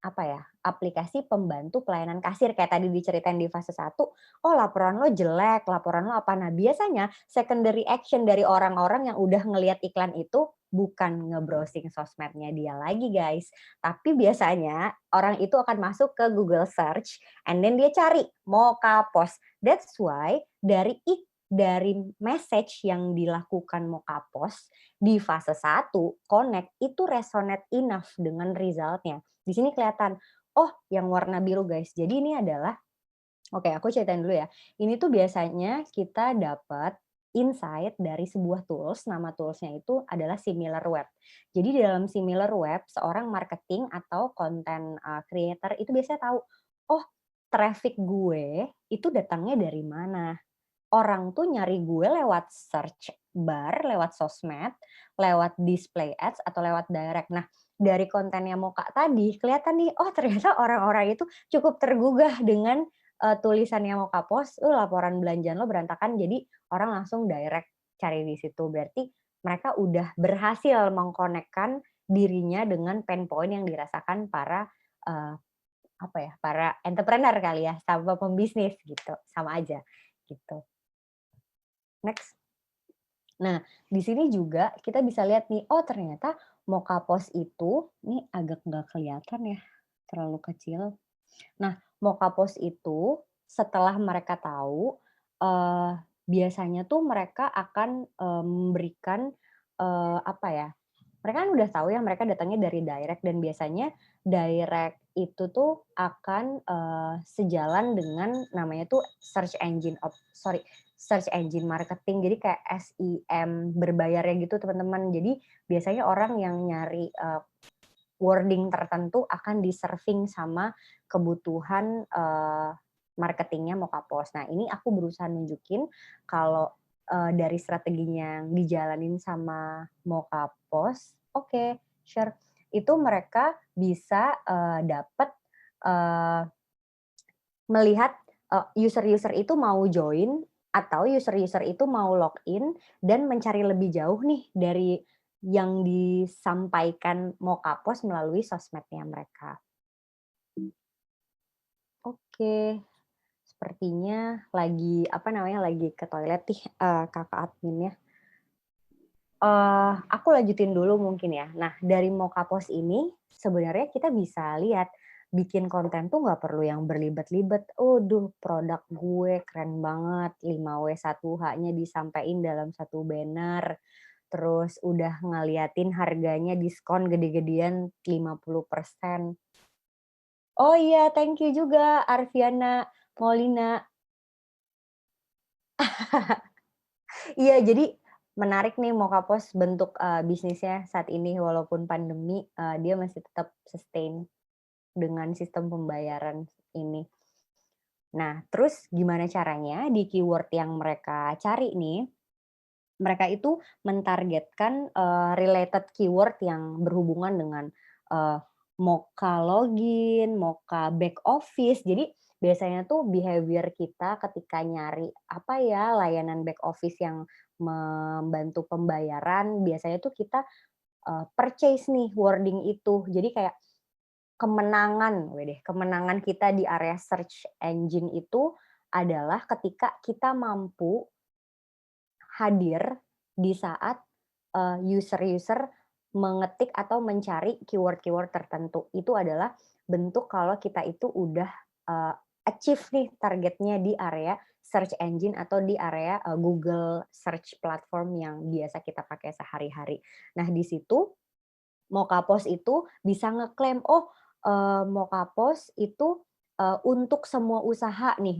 apa ya, aplikasi pembantu pelayanan kasir kayak tadi diceritain di fase 1. Oh laporan lo jelek, laporan lo apa. Nah biasanya secondary action dari orang-orang yang udah ngelihat iklan itu bukan nge-browsing sosmednya dia lagi guys. Tapi biasanya orang itu akan masuk ke Google Search and then dia cari Mokapos. That's why dari message yang dilakukan Mokapos di fase 1, connect itu resonate enough dengan resultnya. Di sini kelihatan, oh yang warna biru guys. Jadi ini adalah, oke aku ceritain dulu ya. Ini tuh biasanya kita dapat insight dari sebuah tools, nama toolsnya itu adalah SimilarWeb. Jadi di dalam SimilarWeb, seorang marketing atau content creator itu biasanya tahu, oh traffic gue itu datangnya dari mana. Orang tuh nyari gue lewat search bar, lewat sosmed, lewat display ads, atau lewat direct. Nah, dari kontennya Moka tadi, kelihatan nih, oh ternyata orang-orang itu cukup tergugah dengan tulisannya Moka Post, laporan belanjaan lo berantakan, jadi orang langsung direct cari di situ. Berarti mereka udah berhasil mengkonekkan dirinya dengan pain point yang dirasakan para apa ya, para entrepreneur kali ya, sama pembisnis gitu, sama aja gitu. Next. Nah, di sini juga kita bisa lihat nih, oh ternyata Mokapos itu, ini agak nggak kelihatan ya, terlalu kecil. Nah, Mokapos itu setelah mereka tahu, biasanya tuh mereka akan memberikan apa ya, mereka kan udah tahu ya mereka datangnya dari direct dan biasanya direct itu tuh akan sejalan dengan namanya tuh search engine marketing. Jadi kayak SEM berbayarnya gitu teman-teman. Jadi biasanya orang yang nyari wording tertentu akan di-serving sama kebutuhan marketingnya Mokapos. Nah, ini aku berusaha nunjukin kalau dari strateginya yang dijalanin sama Mokapos, oke, sure. Itu mereka bisa dapat melihat user-user itu mau join atau user-user itu mau login dan mencari lebih jauh nih dari yang disampaikan Mokapos melalui sosmednya mereka. Oke, sepertinya lagi apa namanya lagi ke toilet nih kakak adminnya. Aku lanjutin dulu mungkin ya. Nah, dari Mokapos ini sebenarnya kita bisa lihat bikin konten tuh nggak perlu yang berlibat-libat. Duh, produk gue keren banget, 5W1H-nya disampaikan dalam satu banner. Terus udah ngeliatin harganya diskon gede-gedean 50%. Oh iya, thank you juga Arviana Maulina. Iya, jadi menarik nih Mokapos bentuk bisnisnya saat ini walaupun pandemi dia masih tetap sustain dengan sistem pembayaran ini. Nah, terus gimana caranya di keyword yang mereka cari nih, mereka itu mentargetkan related keyword yang berhubungan dengan eee, Moka login, Moka back office. Jadi biasanya tuh behavior kita ketika nyari apa ya, layanan back office yang membantu pembayaran, biasanya tuh kita purchase nih wording itu. Jadi kayak kemenangan kita di area search engine itu adalah ketika kita mampu hadir di saat user-user mengetik atau mencari keyword-keyword tertentu. Itu adalah bentuk kalau kita itu udah achieve nih targetnya di area search engine atau di area Google search platform yang biasa kita pakai sehari-hari. Nah, di situ Mokapos itu bisa ngeklaim, oh Moka Post itu, untuk semua usaha nih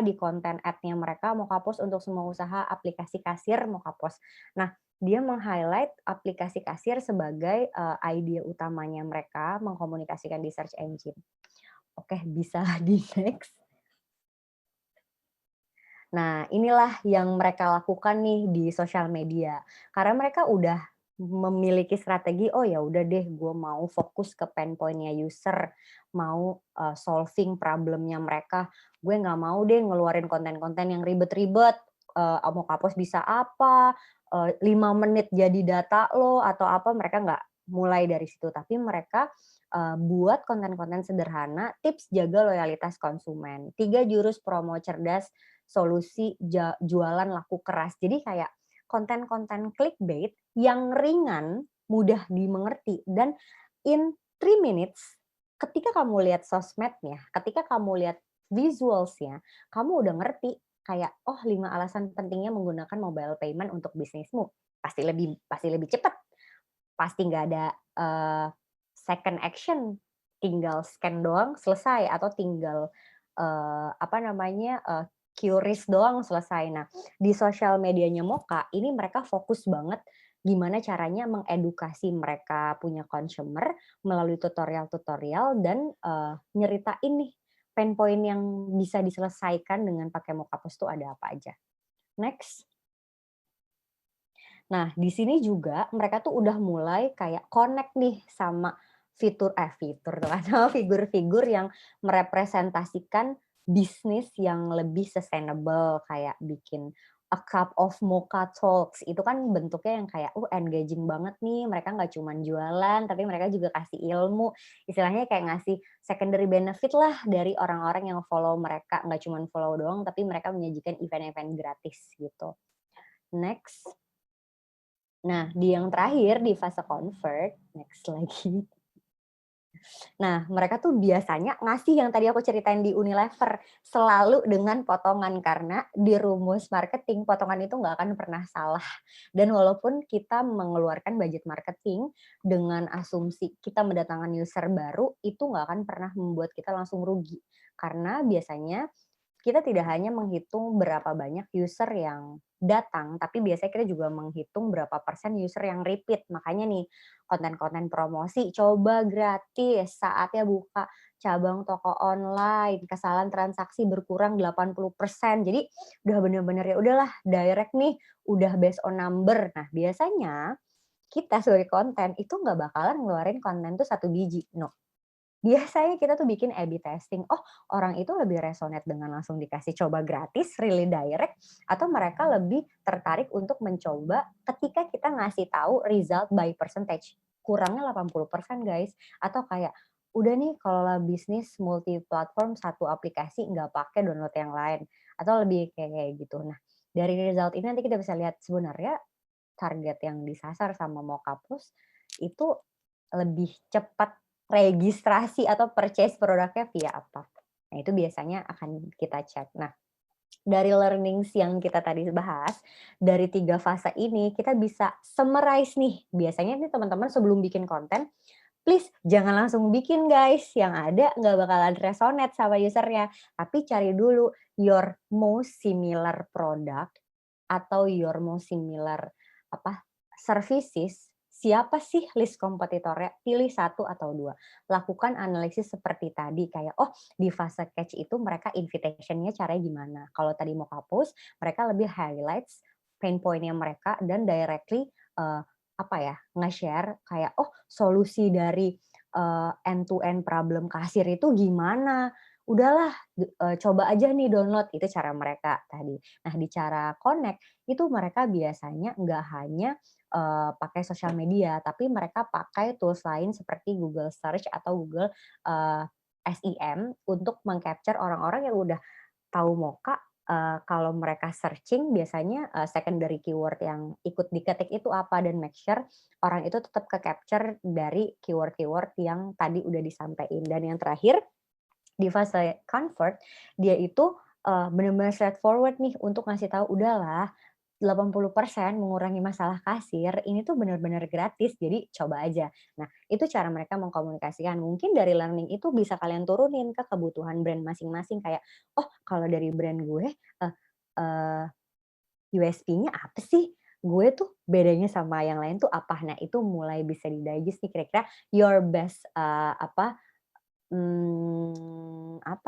di konten ad-nya mereka, Moka Post untuk semua usaha aplikasi kasir Moka Post. Nah, dia meng-highlight aplikasi kasir sebagai, idea utamanya mereka mengkomunikasikan di search engine. Oke, bisa di-next. Nah, inilah yang mereka lakukan nih di sosial media. Karena mereka udah memiliki strategi, "Oh ya udah deh, gue mau fokus ke pain point-nya user, mau, solving problem-nya mereka. Gue nggak mau deh ngeluarin konten-konten yang ribet-ribet, mau kapos bisa apa, 5 menit jadi data lo," atau apa, mereka nggak mulai dari situ. Tapi mereka, buat konten-konten sederhana, tips jaga loyalitas konsumen, 3 jurus promo cerdas, solusi jualan laku keras. Jadi kayak konten-konten clickbait yang ringan, mudah dimengerti, dan in 3 minutes ketika kamu lihat sosmednya, ketika kamu lihat visuals-nya, kamu udah ngerti kayak, "Oh, 5 alasan pentingnya menggunakan mobile payment untuk bisnismu." Pasti lebih cepat, pasti nggak ada, second action, tinggal scan doang selesai atau tinggal, apa namanya, QRIS doang selesai. Nah, di sosial medianya Moka, ini mereka fokus banget gimana caranya mengedukasi mereka punya consumer melalui tutorial-tutorial dan, nyeritain nih pain point yang bisa diselesaikan dengan pakai Moka Post tuh ada apa aja. Next. Nah, di sini juga mereka tuh udah mulai kayak connect nih sama fitur tuh kan, sama figur-figur yang merepresentasikan bisnis yang lebih sustainable, kayak bikin A Cup of Mocha Talks, itu kan bentuknya yang kayak, engaging banget nih, mereka nggak cuman jualan, tapi mereka juga kasih ilmu, istilahnya kayak ngasih secondary benefit lah dari orang-orang yang follow mereka, nggak cuman follow doang, tapi mereka menyajikan event-event gratis gitu. Next. Nah, di yang terakhir, di fase convert, next lagi. Nah, mereka tuh biasanya ngasih yang tadi aku ceritain di Unilever, selalu dengan potongan, karena di rumus marketing, potongan itu nggak akan pernah salah. Dan walaupun kita mengeluarkan budget marketing dengan asumsi kita mendatangkan user baru, itu nggak akan pernah membuat kita langsung rugi. Karena biasanya kita tidak hanya menghitung berapa banyak user yang datang, tapi biasanya kita juga menghitung berapa persen user yang repeat. Makanya nih, konten-konten promosi, coba gratis, saatnya buka cabang toko online, kesalahan transaksi berkurang 80%. Jadi udah bener-bener ya udahlah direct nih, udah based on number. Nah, biasanya kita sebagai konten itu nggak bakalan ngeluarin konten tuh 1 biji, no. Biasanya kita tuh bikin A/B testing, oh orang itu lebih resonate dengan langsung dikasih coba gratis, really direct, atau mereka lebih tertarik untuk mencoba ketika kita ngasih tahu result by percentage. Kurangnya 80% guys, atau kayak, udah nih kalau lah bisnis multi platform satu aplikasi nggak pakai download yang lain, atau lebih kayak gitu. Nah, dari result ini nanti kita bisa lihat sebenarnya target yang disasar sama Mokapus itu lebih cepat registrasi atau purchase produknya via apa. Nah, itu biasanya akan kita cek. Nah, dari learnings yang kita tadi bahas, dari 3 fase ini kita bisa summarize nih. Biasanya nih teman-teman sebelum bikin konten, please jangan langsung bikin guys, yang ada nggak bakalan resonate sama usernya. Tapi cari dulu your most similar product atau your most similar services, siapa sih list kompetitornya, pilih 1 atau 2. Lakukan analisis seperti tadi, kayak, oh di fase catch itu mereka invitation-nya caranya gimana. Kalau tadi mau post, mereka lebih highlights pain point-nya mereka dan directly, nge-share kayak, oh solusi dari, end to end problem kasir itu gimana, udahlah coba aja nih download, itu cara mereka tadi. Nah, di cara connect, itu mereka biasanya nggak hanya, pakai sosial media, tapi mereka pakai tools lain seperti Google Search atau Google, SEM untuk meng-capture orang-orang yang udah tahu Moka, kalau mereka searching biasanya, secondary keyword yang ikut diketik itu apa, dan make sure orang itu tetap ke-capture dari keyword-keyword yang tadi udah disampaikan. Dan yang terakhir, di fase convert, dia itu, benar-benar straightforward nih untuk ngasih tahu, "Udahlah, 80% mengurangi masalah kasir, ini tuh benar-benar gratis, jadi coba aja. Nah, itu cara mereka mengkomunikasikan. Mungkin dari learning itu bisa kalian turunin ke kebutuhan brand masing-masing kayak, "Oh, kalau dari brand gue, eee, USP-nya apa sih? Gue tuh bedanya sama yang lain tuh apa?" Nah, itu mulai bisa di-digest nih kira-kira your best, apa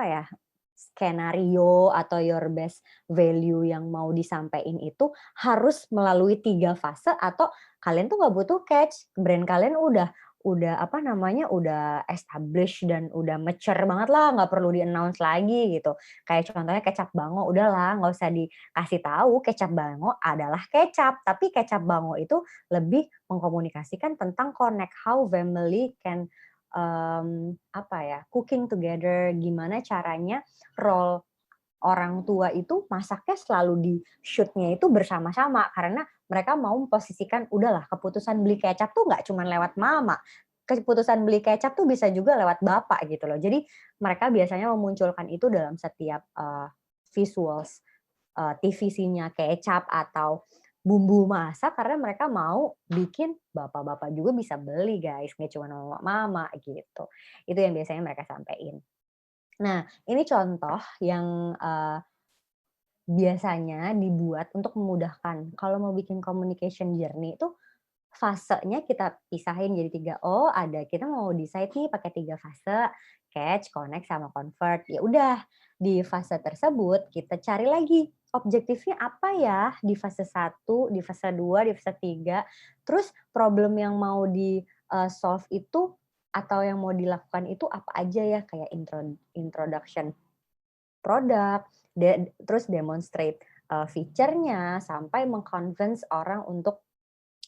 ya, skenario atau your best value yang mau disampaikan itu harus melalui 3 fase atau kalian tuh nggak butuh catch, brand kalian udah apa namanya, udah established dan udah mature banget lah, nggak perlu di-announce lagi gitu. Kayak contohnya kecap Bango, udahlah nggak usah dikasih tahu kecap Bango adalah kecap, tapi kecap Bango itu lebih mengkomunikasikan tentang connect, how family can, apa ya, cooking together, gimana caranya role orang tua itu masaknya selalu di-shoot-nya itu bersama-sama, karena mereka mau memposisikan, udahlah keputusan beli kecap tuh nggak cuman lewat mama, keputusan beli kecap tuh bisa juga lewat bapak gitu loh. Jadi mereka biasanya memunculkan itu dalam setiap, visuals, TVC-nya kecap atau bumbu masak karena mereka mau bikin bapak-bapak juga bisa beli guys, nggak cuma mama-mama gitu. Itu yang biasanya mereka sampein. Nah, ini contoh yang, biasanya dibuat untuk memudahkan. Kalau mau bikin communication journey itu fasenya kita pisahin jadi 3. Oh, ada kita mau decide nih pakai 3 fase, catch, connect, sama convert. Ya udah, di fase tersebut kita cari lagi objektifnya apa ya di fase 1, di fase 2, di fase 3. Terus problem yang mau solve itu atau yang mau dilakukan itu apa aja ya, kayak introduction produk, terus demonstrate, feature-nya, sampai meng-convince orang untuk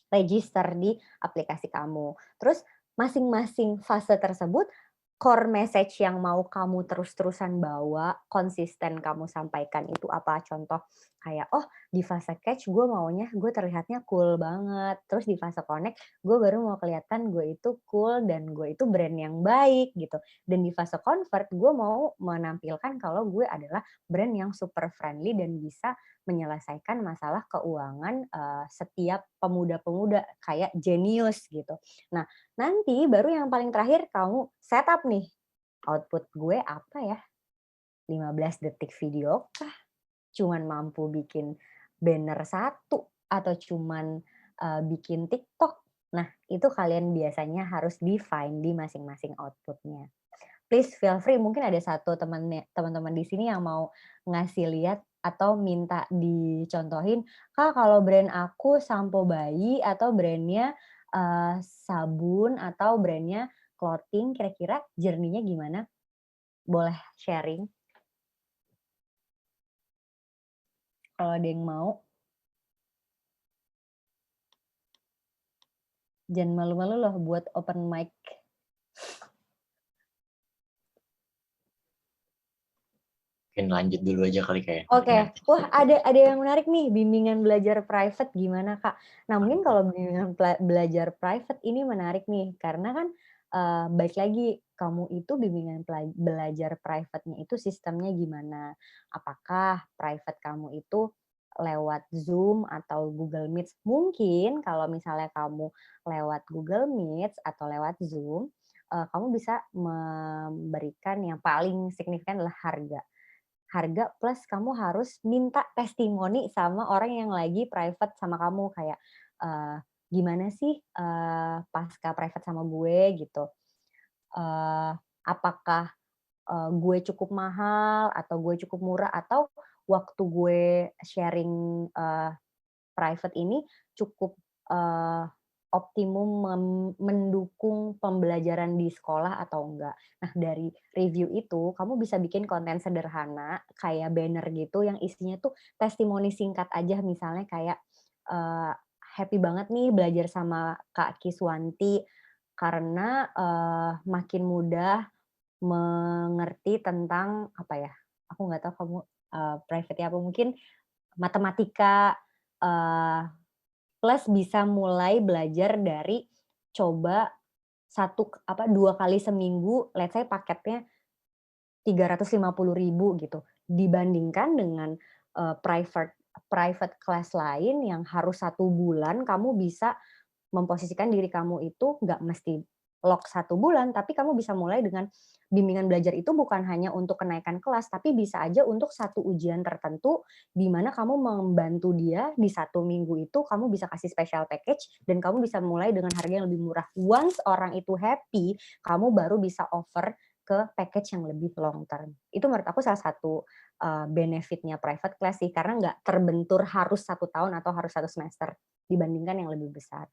register di aplikasi kamu. Terus masing-masing fase tersebut, core message yang mau kamu terus-terusan bawa, konsisten kamu sampaikan itu apa? Contoh kayak, "Oh, di fase catch gue maunya gue terlihatnya cool banget." Terus di fase connect, gue baru mau kelihatan gue itu cool dan gue itu brand yang baik gitu. Dan di fase convert, gue mau menampilkan kalau gue adalah brand yang super friendly dan bisa menyelesaikan masalah keuangan, setiap pemuda-pemuda kayak jenius gitu. Nah, nanti baru yang paling terakhir kamu setup nih, output gue apa ya, 15 detik video kah? Cuman mampu bikin banner satu atau cuman, bikin TikTok? Nah, itu kalian biasanya harus define di masing-masing output-nya. Please feel free, mungkin ada satu teman-teman di sini yang mau ngasih lihat atau minta dicontohin, "Kak, kalau brand aku sampo bayi atau brand-nya, sabun atau brand-nya clothing, kira-kira journey-nya gimana?" Boleh sharing kalau ada yang mau. Jangan malu-malu loh buat open mic. Mungkin lanjut dulu aja kali kayak Oke. nanti. Wah, ada yang menarik nih, bimbingan belajar private gimana, Kak? Nah, mungkin kalau bimbingan belajar private ini menarik nih, karena kan, balik lagi, kamu itu bimbingan belajar private-nya itu sistemnya gimana? Apakah private kamu itu lewat Zoom atau Google Meet? Mungkin kalau misalnya kamu lewat Google Meet atau lewat Zoom, kamu bisa memberikan yang paling signifikan adalah harga. Harga plus kamu harus minta testimoni sama orang yang lagi private sama kamu kayak, "Gimana sih, pasca private sama gue?" Gitu. Apakah, gue cukup mahal atau gue cukup murah atau waktu gue sharing, private ini cukup, eee, optimum mendukung pembelajaran di sekolah atau enggak. Nah, dari review itu kamu bisa bikin konten sederhana kayak banner gitu yang isinya tuh testimoni singkat aja misalnya kayak, eee, "Happy banget nih belajar sama Kak Kiswanti karena, makin mudah mengerti tentang" apa ya, aku nggak tahu kamu, private-nya apa, mungkin matematika, eee, plus bisa mulai belajar dari coba 2 kali seminggu, let's say paketnya 350.000 gitu, dibandingkan dengan, private private class lain yang harus 1 bulan kamu bisa memposisikan diri kamu itu nggak mesti lock 1 bulan, tapi kamu bisa mulai dengan bimbingan belajar itu bukan hanya untuk kenaikan kelas, tapi bisa aja untuk satu ujian tertentu, di mana kamu membantu dia di 1 minggu itu kamu bisa kasih special package dan kamu bisa mulai dengan harga yang lebih murah. Once orang itu happy, kamu baru bisa offer ke package yang lebih long term. Itu menurut aku salah satu, benefit-nya private class sih, karena nggak terbentur harus 1 tahun atau harus 1 semester, dibandingkan yang lebih besar.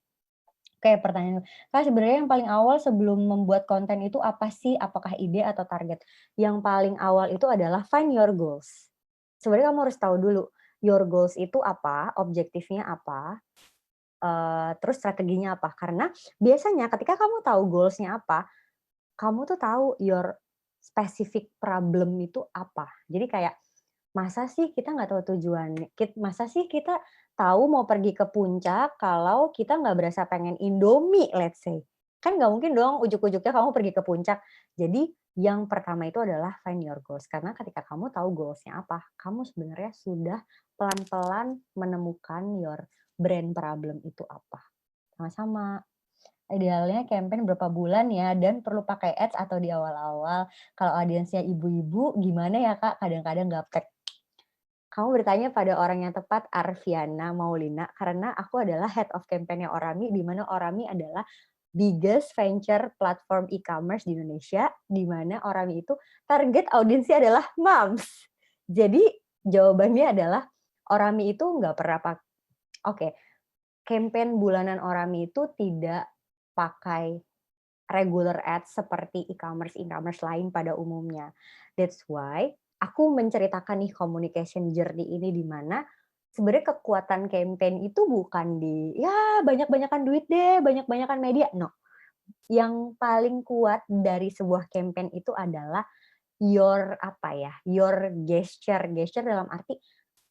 Oke, pertanyaan Kak, sebenarnya yang paling awal sebelum membuat konten itu apa sih? Apakah ide atau target? Yang paling awal itu adalah find your goals. Sebenarnya kamu harus tahu dulu, your goals itu apa, objektifnya apa, terus strateginya apa. Karena biasanya ketika kamu tahu goals-nya apa, kamu tuh tahu your specific problem itu apa. Jadi kayak, masa sih kita nggak tahu tujuannya, masa sih kita tahu mau pergi ke puncak kalau kita nggak berasa pengen Indomie, let's say. Kan nggak mungkin dong ujuk-ujuknya kamu pergi ke puncak. Jadi yang pertama itu adalah find your goals, karena ketika kamu tahu goals-nya apa, kamu sebenarnya sudah pelan-pelan menemukan your brand problem itu apa. Sama-sama. Idealnya campaign berapa bulan ya, dan perlu pakai ads atau di awal-awal? Kalau audiensnya ibu-ibu gimana ya Kak? Kadang-kadang gaptek. Kamu bertanya pada orang yang tepat, Arviana Maulina, karena aku adalah Head of Campaign-nya Orami, di mana Orami adalah biggest venture platform e-commerce di Indonesia, di mana Orami itu target audiensnya adalah moms. Jadi jawabannya adalah Orami itu nggak pernah oke, campaign bulanan Orami itu tidak pakai regular ads seperti e-commerce lain pada umumnya. That's why aku menceritakan nih communication journey ini di mana sebenarnya kekuatan campaign itu bukan di, ya banyak-banyakan duit deh, banyak-banyakan media, no. Yang paling kuat dari sebuah campaign itu adalah your apa ya, your gesture. Gesture dalam arti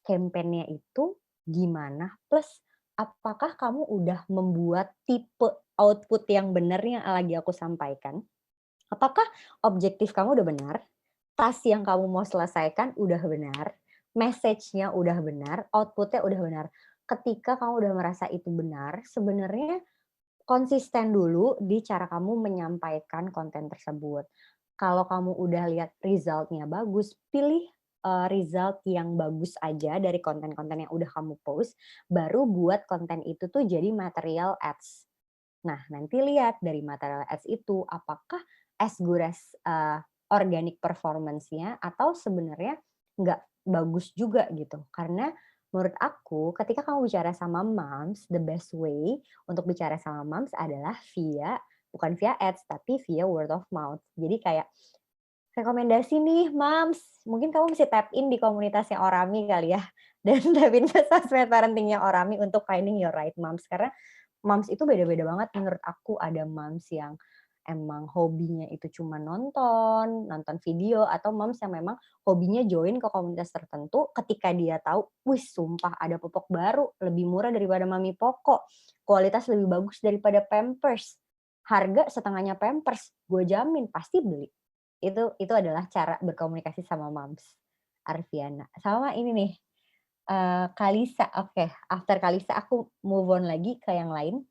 campaign-nya itu gimana, plus apakah kamu udah membuat tipe output yang benar yang lagi aku sampaikan? Apakah objektif kamu udah benar? Task yang kamu mau selesaikan udah benar? Message-nya udah benar? Output-nya udah benar? Ketika kamu udah merasa itu benar, sebenarnya konsisten dulu di cara kamu menyampaikan konten tersebut. Kalau kamu udah lihat result-nya bagus, pilih, result yang bagus aja dari konten-konten yang udah kamu post, baru buat konten itu tuh jadi material ads. Nah, nanti lihat dari material ads itu apakah as good as, organic performance-nya atau sebenarnya nggak bagus juga gitu. Karena menurut aku ketika kamu bicara sama moms, the best way untuk bicara sama moms adalah bukan via ads, tapi via word of mouth. Jadi kayak, "Rekomendasi nih moms," mungkin kamu mesti tap in di komunitasnya Orami kali ya, dan tap in ke sosmed parenting-nya Orami untuk finding your right moms. Karena moms itu beda-beda banget menurut aku. Ada moms yang emang hobinya itu cuma nonton, nonton video, atau moms yang memang hobinya join ke komunitas tertentu ketika dia tahu, "Wih sumpah ada popok baru, lebih murah daripada Mami Poko, kualitas lebih bagus daripada Pampers, harga setengahnya Pampers, gue jamin pasti beli." Itu adalah cara berkomunikasi sama moms, Arviana. Sama ini nih, Kalisa, oke, after Kalisa aku move on lagi ke yang lain.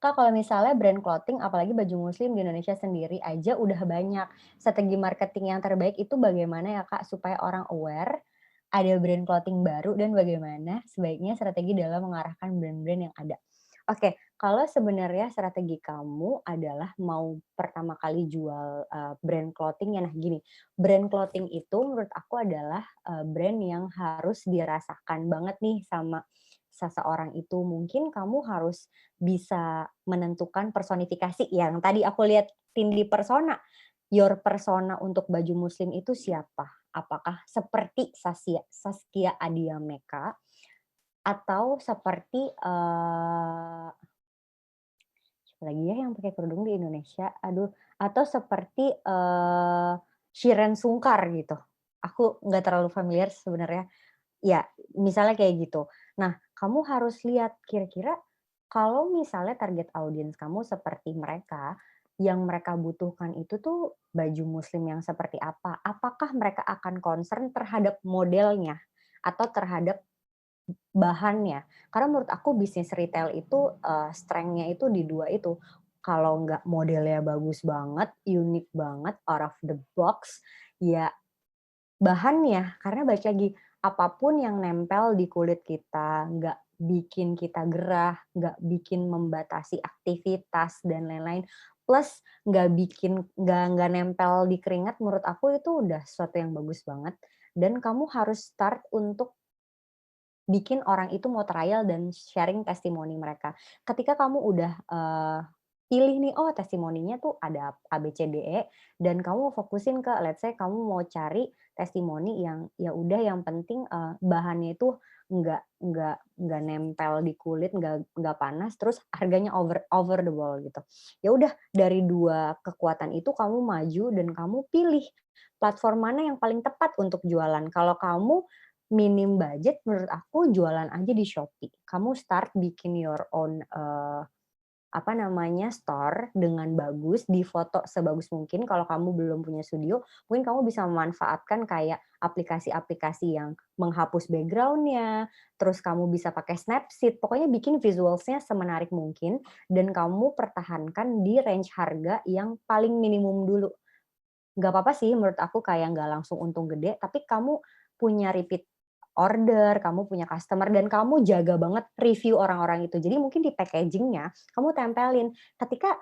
Kak, kalau misalnya brand clothing, apalagi baju muslim di Indonesia sendiri aja udah banyak. Strategi marketing yang terbaik itu bagaimana ya Kak, supaya orang aware ada brand clothing baru dan bagaimana sebaiknya strategi dalam mengarahkan brand-brand yang ada? Oke, kalau sebenarnya strategi kamu adalah mau pertama kali jual, brand clothing ya, nah gini, brand clothing itu menurut aku adalah, brand yang harus dirasakan banget nih sama seseorang itu. Mungkin kamu harus bisa menentukan personifikasi yang tadi aku liatin di persona. Your persona untuk baju muslim itu siapa? Apakah seperti Saskia Adia Meka atau seperti, siapa lagi ya yang pakai kerudung di Indonesia? Aduh, atau seperti, Shireen Sungkar gitu. Aku nggak terlalu familiar sebenarnya. Ya, misalnya kayak gitu. Nah, kamu harus lihat kira-kira kalau misalnya target audiens kamu seperti mereka, yang mereka butuhkan itu tuh baju muslim yang seperti apa? Apakah mereka akan concern terhadap modelnya atau terhadap bahannya. Karena menurut aku bisnis retail itu, strength-nya itu di 2 itu. Kalau nggak modelnya bagus banget, unik banget, out of the box, ya bahannya. Karena balik lagi, apapun yang nempel di kulit kita, nggak bikin kita gerah, nggak bikin membatasi aktivitas dan lain-lain, plus nggak nempel di keringat, menurut aku itu udah sesuatu yang bagus banget dan kamu harus start untuk bikin orang itu mau trial dan sharing testimoni mereka. Ketika kamu udah, pilih nih, oh testimoninya tuh ada A, B, C, D, E, dan kamu fokusin ke let's say kamu mau cari testimoni yang ya udah yang penting, bahannya itu nggak nempel di kulit, nggak panas, terus harganya over over the wall gitu. Ya udah dari 2 kekuatan itu kamu maju dan kamu pilih platform mana yang paling tepat untuk jualan. Kalau kamu minim budget menurut aku jualan aja di Shopee. Kamu start bikin your own, apa namanya, store dengan bagus, difoto sebagus mungkin. Kalau kamu belum punya studio, mungkin kamu bisa memanfaatkan kayak aplikasi-aplikasi yang menghapus background-nya, terus kamu bisa pakai Snapseed, pokoknya bikin visuals-nya semenarik mungkin dan kamu pertahankan di range harga yang paling minimum dulu. Nggak apa-apa sih menurut aku kayak nggak langsung untung gede, tapi kamu punya repeat order, kamu punya customer, dan kamu jaga banget review orang-orang itu. Jadi mungkin di packaging-nya kamu tempelin, ketika,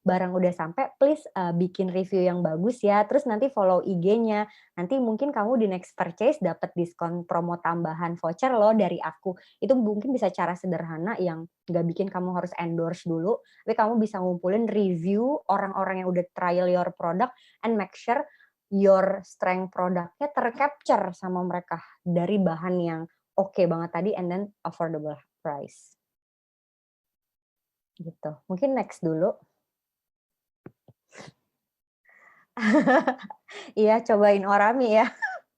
barang udah sampai, please, bikin review yang bagus ya, terus nanti follow IG-nya. Nanti mungkin kamu di next purchase dapat diskon promo tambahan voucher loh dari aku. Itu mungkin bisa cara sederhana yang nggak bikin kamu harus endorse dulu, tapi kamu bisa ngumpulin review orang-orang yang udah trial your product and make sure your strength produknya tercapture sama mereka dari bahan yang oke banget tadi and then affordable price, gitu. Mungkin next dulu. Iya, cobain Orami ya.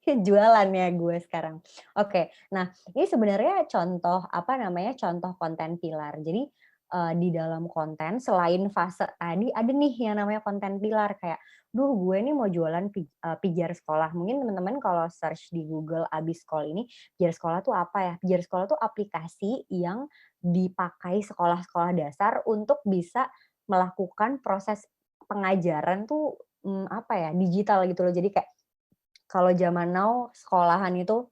Jualan ya gue sekarang. Oke, nah ini sebenarnya contoh, apa namanya, contoh konten pilar. Jadi, di dalam konten selain fase tadi ada nih yang namanya konten pilar kayak, "Duh gue nih mau jualan pijar sekolah." Mungkin teman-teman kalau search di Google Abiscol ini, pijar sekolah tuh apa ya? Pijar sekolah tuh aplikasi yang dipakai sekolah-sekolah dasar untuk bisa melakukan proses pengajaran tuh, apa ya, digital gitu loh. Jadi kayak kalau zaman now sekolahan itu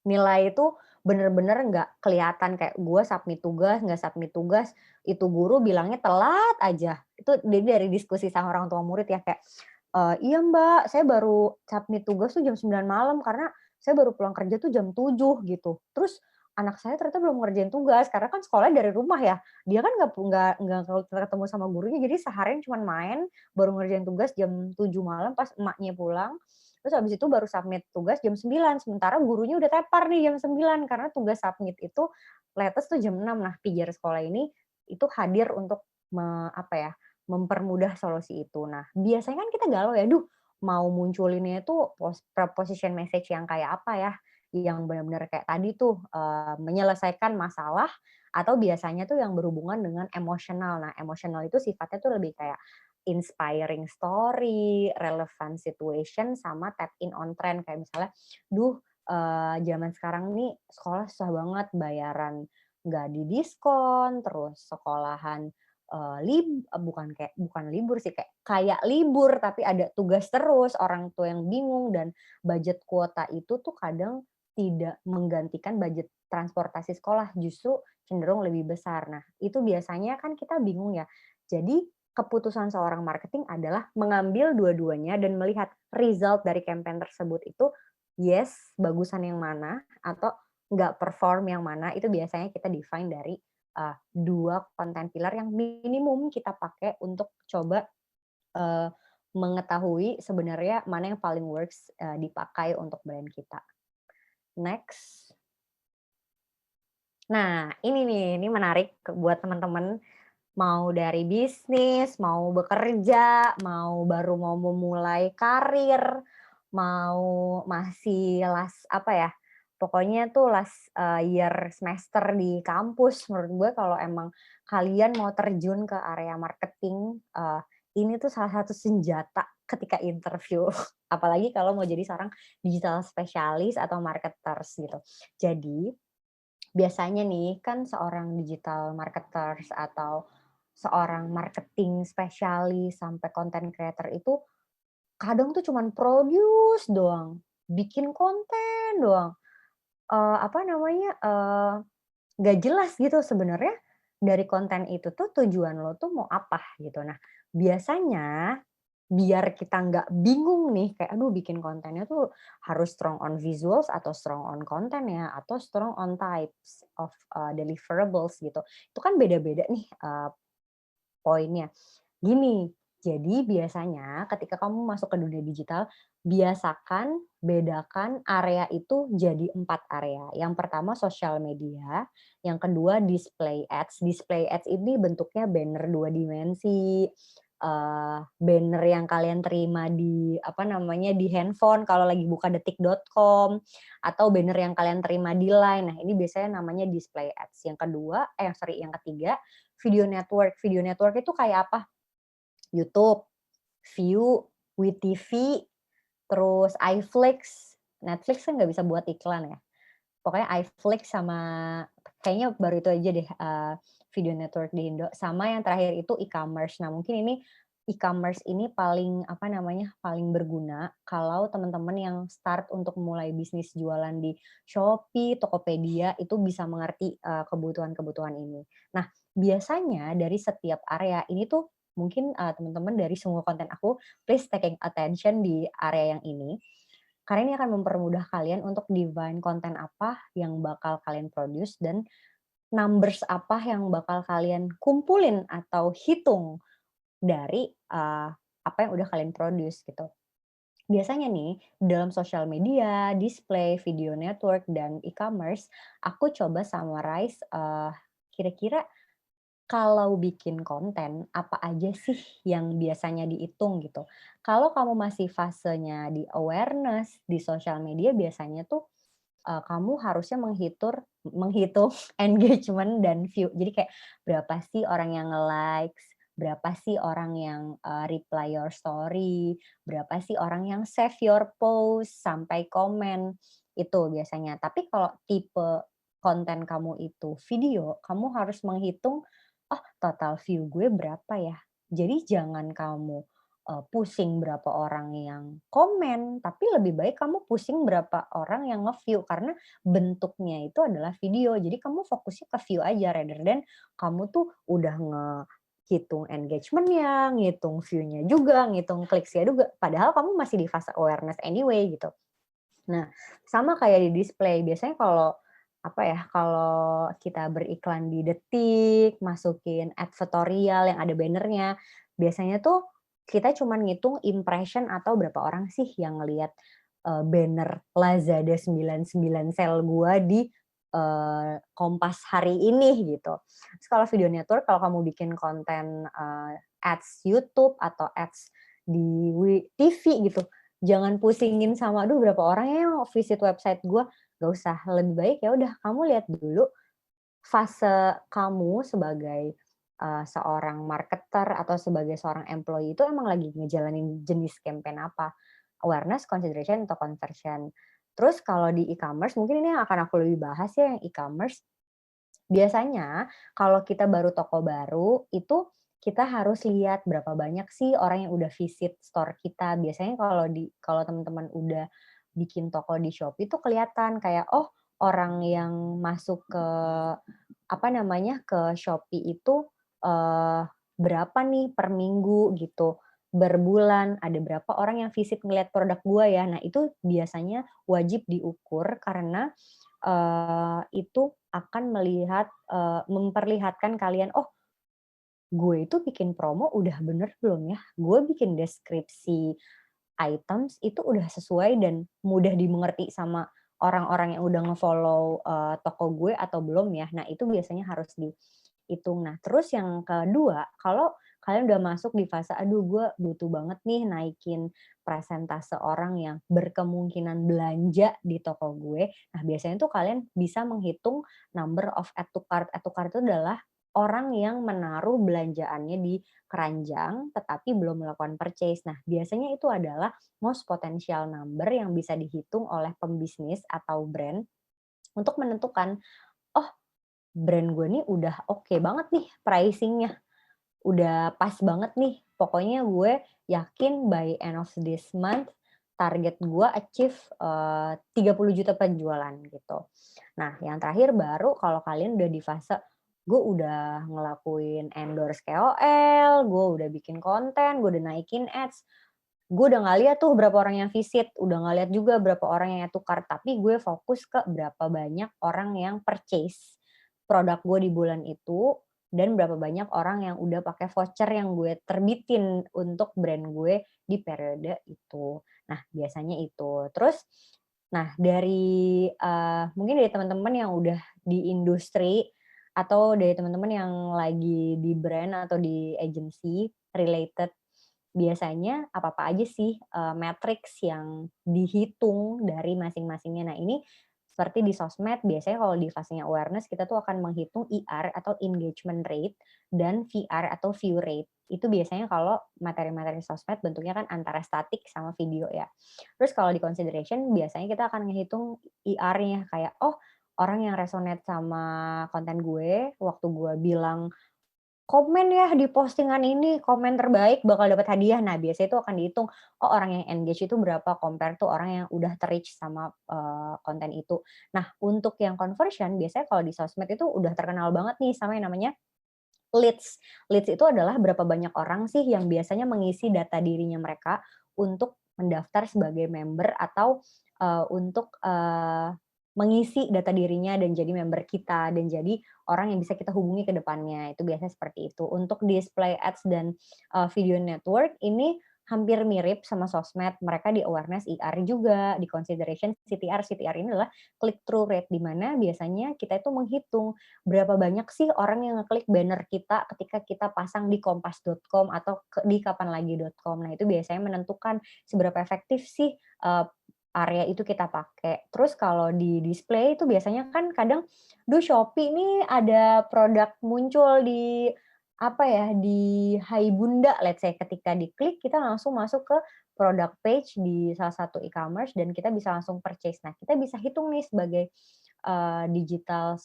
nilai itu bener-bener nggak kelihatan, kayak gue submit tugas, nggak submit tugas, itu guru bilangnya telat aja. Itu dari diskusi sama orang tua murid ya kayak, "Iya Mbak, saya baru submit tugas tuh jam 9 malam karena saya baru pulang kerja tuh jam 7," gitu. Terus anak saya ternyata belum ngerjain tugas karena kan sekolahnya dari rumah ya. Dia kan nggak ketemu sama gurunya, jadi seharian cuman main, baru ngerjain tugas jam 7 malam pas emaknya pulang. Terus habis itu baru submit tugas jam 9 sementara gurunya udah tepar nih jam 9 karena tugas submit itu latest tuh jam 6. Nah, pijar sekolah ini itu hadir untuk apa ya, mempermudah solusi itu. Nah, biasanya kan kita galau ya, "Duh, mau munculinnya itu proposition message yang kayak apa ya?" Yang benar-benar kayak tadi tuh, menyelesaikan masalah atau biasanya tuh yang berhubungan dengan emosional. Nah, emosional itu sifatnya tuh lebih kayak inspiring story, relevant situation, sama tap in on trend. Kayak misalnya, "Duh, zaman sekarang nih sekolah susah banget, bayaran nggak didiskon, terus sekolahan, bukan libur sih, kayak libur tapi ada tugas terus, orang tua yang bingung, dan budget kuota itu tuh kadang tidak menggantikan budget transportasi sekolah, justru cenderung lebih besar." Nah, itu biasanya kan kita bingung ya. Jadi keputusan seorang marketing adalah mengambil dua-duanya dan melihat result dari campaign tersebut itu, yes, bagusan yang mana atau nggak perform yang mana, itu biasanya kita define dari, 2 konten pilar yang minimum kita pakai untuk coba, eee, mengetahui sebenarnya mana yang paling works, dipakai untuk brand kita. Next. Nah, ini menarik buat teman-teman. Mau dari bisnis, mau bekerja, mau memulai karir, mau masih apa ya, pokoknya tuh year semester di kampus. Menurut gue kalau emang kalian mau terjun ke area marketing, ini tuh salah satu senjata ketika interview, apalagi kalau mau jadi seorang digital spesialis atau marketers gitu. Jadi, biasanya nih kan seorang digital marketers atau seorang marketing spesialis sampai content creator itu kadang tuh cuman produce doang, bikin konten doang, apa namanya, nggak jelas gitu sebenarnya dari konten itu tuh tujuan lo tuh mau apa gitu. Nah, biasanya biar kita nggak bingung nih kayak, "Aduh bikin kontennya tuh harus strong on visuals atau strong on content ya, atau strong on types of, deliverables," gitu. Itu kan beda-beda nih, poinnya. Gini, jadi biasanya ketika kamu masuk ke dunia digital, biasakan bedakan area itu jadi 4 area. Yang pertama sosial media, yang kedua display ads. Display ads ini bentuknya banner 2 dimensi, banner yang kalian terima di, apa namanya, di handphone kalau lagi buka detik.com, atau banner yang kalian terima di Line. Nah, ini biasanya namanya display ads. Yang kedua yang ketiga, video network. Video network itu kayak apa? YouTube, Viu, WeTV, terus iFlix. Netflix kan nggak bisa buat iklan ya. Pokoknya iFlix sama kayaknya baru itu aja deh, video network di Indo, sama yang terakhir itu e-commerce. Nah, mungkin ini e-commerce ini paling, apa namanya, paling berguna kalau teman-teman yang start untuk mulai bisnis jualan di Shopee, Tokopedia, itu bisa mengerti, kebutuhan-kebutuhan ini. Nah, biasanya dari setiap area ini tuh mungkin, teman-teman dari semua konten aku, please taking attention di area yang ini, karena ini akan mempermudah kalian untuk divine konten apa yang bakal kalian produce dan numbers apa yang bakal kalian kumpulin atau hitung dari, apa yang udah kalian produce gitu. Biasanya nih, dalam sosial media, display, video network, dan e-commerce, aku coba summarize, kira-kira kalau bikin konten, apa aja sih yang biasanya dihitung gitu. Kalau kamu masih fasenya di awareness, di sosial media biasanya tuh, kamu harusnya menghitung engagement dan view. Jadi kayak berapa sih orang yang nge-likes, berapa sih orang yang, reply your story, berapa sih orang yang save your post, sampai komen, itu biasanya. Tapi kalau tipe konten kamu itu video, kamu harus menghitung, "Oh, total view gue berapa ya?" Jadi jangan kamu, pusing berapa orang yang komen, tapi lebih baik kamu pusing berapa orang yang nge-view, karena bentuknya itu adalah video. Jadi kamu fokusnya ke view aja rather than kamu tuh udah ngehitung engagement-nya, ngitung view-nya juga, ngitung clicks-nya juga, padahal kamu masih di fase awareness anyway gitu. Nah, sama kayak di display, biasanya kalau, apa ya, kalau kita beriklan di Detik, masukin advertorial yang ada bannernya, biasanya tuh kita cuman ngitung impression atau berapa orang sih yang ngelihat, banner Lazada 99 sale gua di, Kompas hari ini gitu. Terus kalau video network, kalau kamu bikin konten, ads YouTube atau ads di TV gitu, jangan pusingin sama, "Aduh berapa orang ya yang visit website gua?" Nggak usah, lebih baik ya udah kamu lihat dulu fase kamu sebagai, seorang marketer atau sebagai seorang employee itu emang lagi ngejalanin jenis campaign apa, awareness, consideration, atau conversion. Terus kalau di e-commerce mungkin ini yang akan aku lebih bahas ya yang e-commerce. Biasanya kalau kita baru toko baru, itu kita harus lihat berapa banyak sih orang yang udah visit store kita. Biasanya kalau teman-teman udah bikin toko di Shopee itu kelihatan kayak, oh orang yang masuk ke, apa namanya, ke Shopee itu, berapa nih per minggu gitu, berbulan, ada berapa orang yang visit ngelihat produk gua ya. Nah itu biasanya wajib diukur karena itu akan memperlihatkan kalian, "Oh, gue itu bikin promo udah bener belum ya? Gue bikin deskripsi items itu udah sesuai dan mudah dimengerti sama orang-orang yang udah nge-follow, toko gue atau belum ya?" Nah, itu biasanya harus dihitung. Nah, terus yang kedua, kalau kalian udah masuk di fase, "Aduh, gue butuh banget nih naikin presentase orang yang berkemungkinan belanja di toko gue." Nah, biasanya tuh kalian bisa menghitung number of add to cart. Add to cart itu adalah orang yang menaruh belanjaannya di keranjang tetapi belum melakukan purchase. Nah, biasanya itu adalah most potential number yang bisa dihitung oleh pembisnis atau brand untuk menentukan, "Oh, brand gue nih udah oke banget nih pricing-nya, udah pas banget nih. Pokoknya gue yakin by end of this month target gue achieve, 30 juta penjualan," gitu. Nah, yang terakhir baru kalau kalian udah di fase, gue udah ngelakuin endorse KOL, gue udah bikin konten, gue udah naikin ads, gue udah nggak lihat tuh berapa orang yang visit, udah nggak lihat juga berapa orang yang tukar, tapi gue fokus ke berapa banyak orang yang purchase produk gue di bulan itu, dan berapa banyak orang yang udah pakai voucher yang gue terbitin untuk brand gue di periode itu. Nah, biasanya itu. Terus, nah dari, mungkin dari teman-teman yang udah di industri, atau dari teman-teman yang lagi di brand atau di agency related, biasanya apa-apa aja sih, matriks yang dihitung dari masing-masingnya. Nah, ini seperti di sosmed biasanya kalau di fasenya awareness kita tuh akan menghitung ER atau engagement rate dan VR atau view rate. Itu biasanya kalau materi-materi sosmed bentuknya kan antara statik sama video ya. Terus kalau di consideration biasanya kita akan ngehitung ER-nya kayak, "Oh, orang yang resonate sama konten gue waktu gue bilang komen ya di postingan ini, komen terbaik bakal dapat hadiah." Nah, biasanya itu akan dihitung, oh orang yang engage itu berapa compare to orang yang udah ter-reach sama, konten itu. Nah, untuk yang conversion biasanya kalau di sosmed itu udah terkenal banget nih sama yang namanya leads. Leads itu adalah berapa banyak orang sih yang biasanya mengisi data dirinya mereka untuk mendaftar sebagai member atau, untuk, mengisi data dirinya dan jadi member kita dan jadi orang yang bisa kita hubungi ke depannya, itu biasanya seperti itu. Untuk display ads dan, video network ini hampir mirip sama sosmed, mereka di awareness IR juga, di consideration CTR. CTR ini adalah click through rate, di mana biasanya kita itu menghitung berapa banyak sih orang yang ngeklik banner kita ketika kita pasang di kompas.com atau di kapanlagi.com. Nah, itu biasanya menentukan seberapa efektif sih, area itu kita pakai. Terus kalau di display itu biasanya kan kadang, "Duh, Shopee nih ada produk muncul di, apa ya, di Hai Bunda," let's say, ketika diklik kita langsung masuk ke product page di salah satu e-commerce dan kita bisa langsung purchase. Nah, kita bisa hitung nih sebagai, digital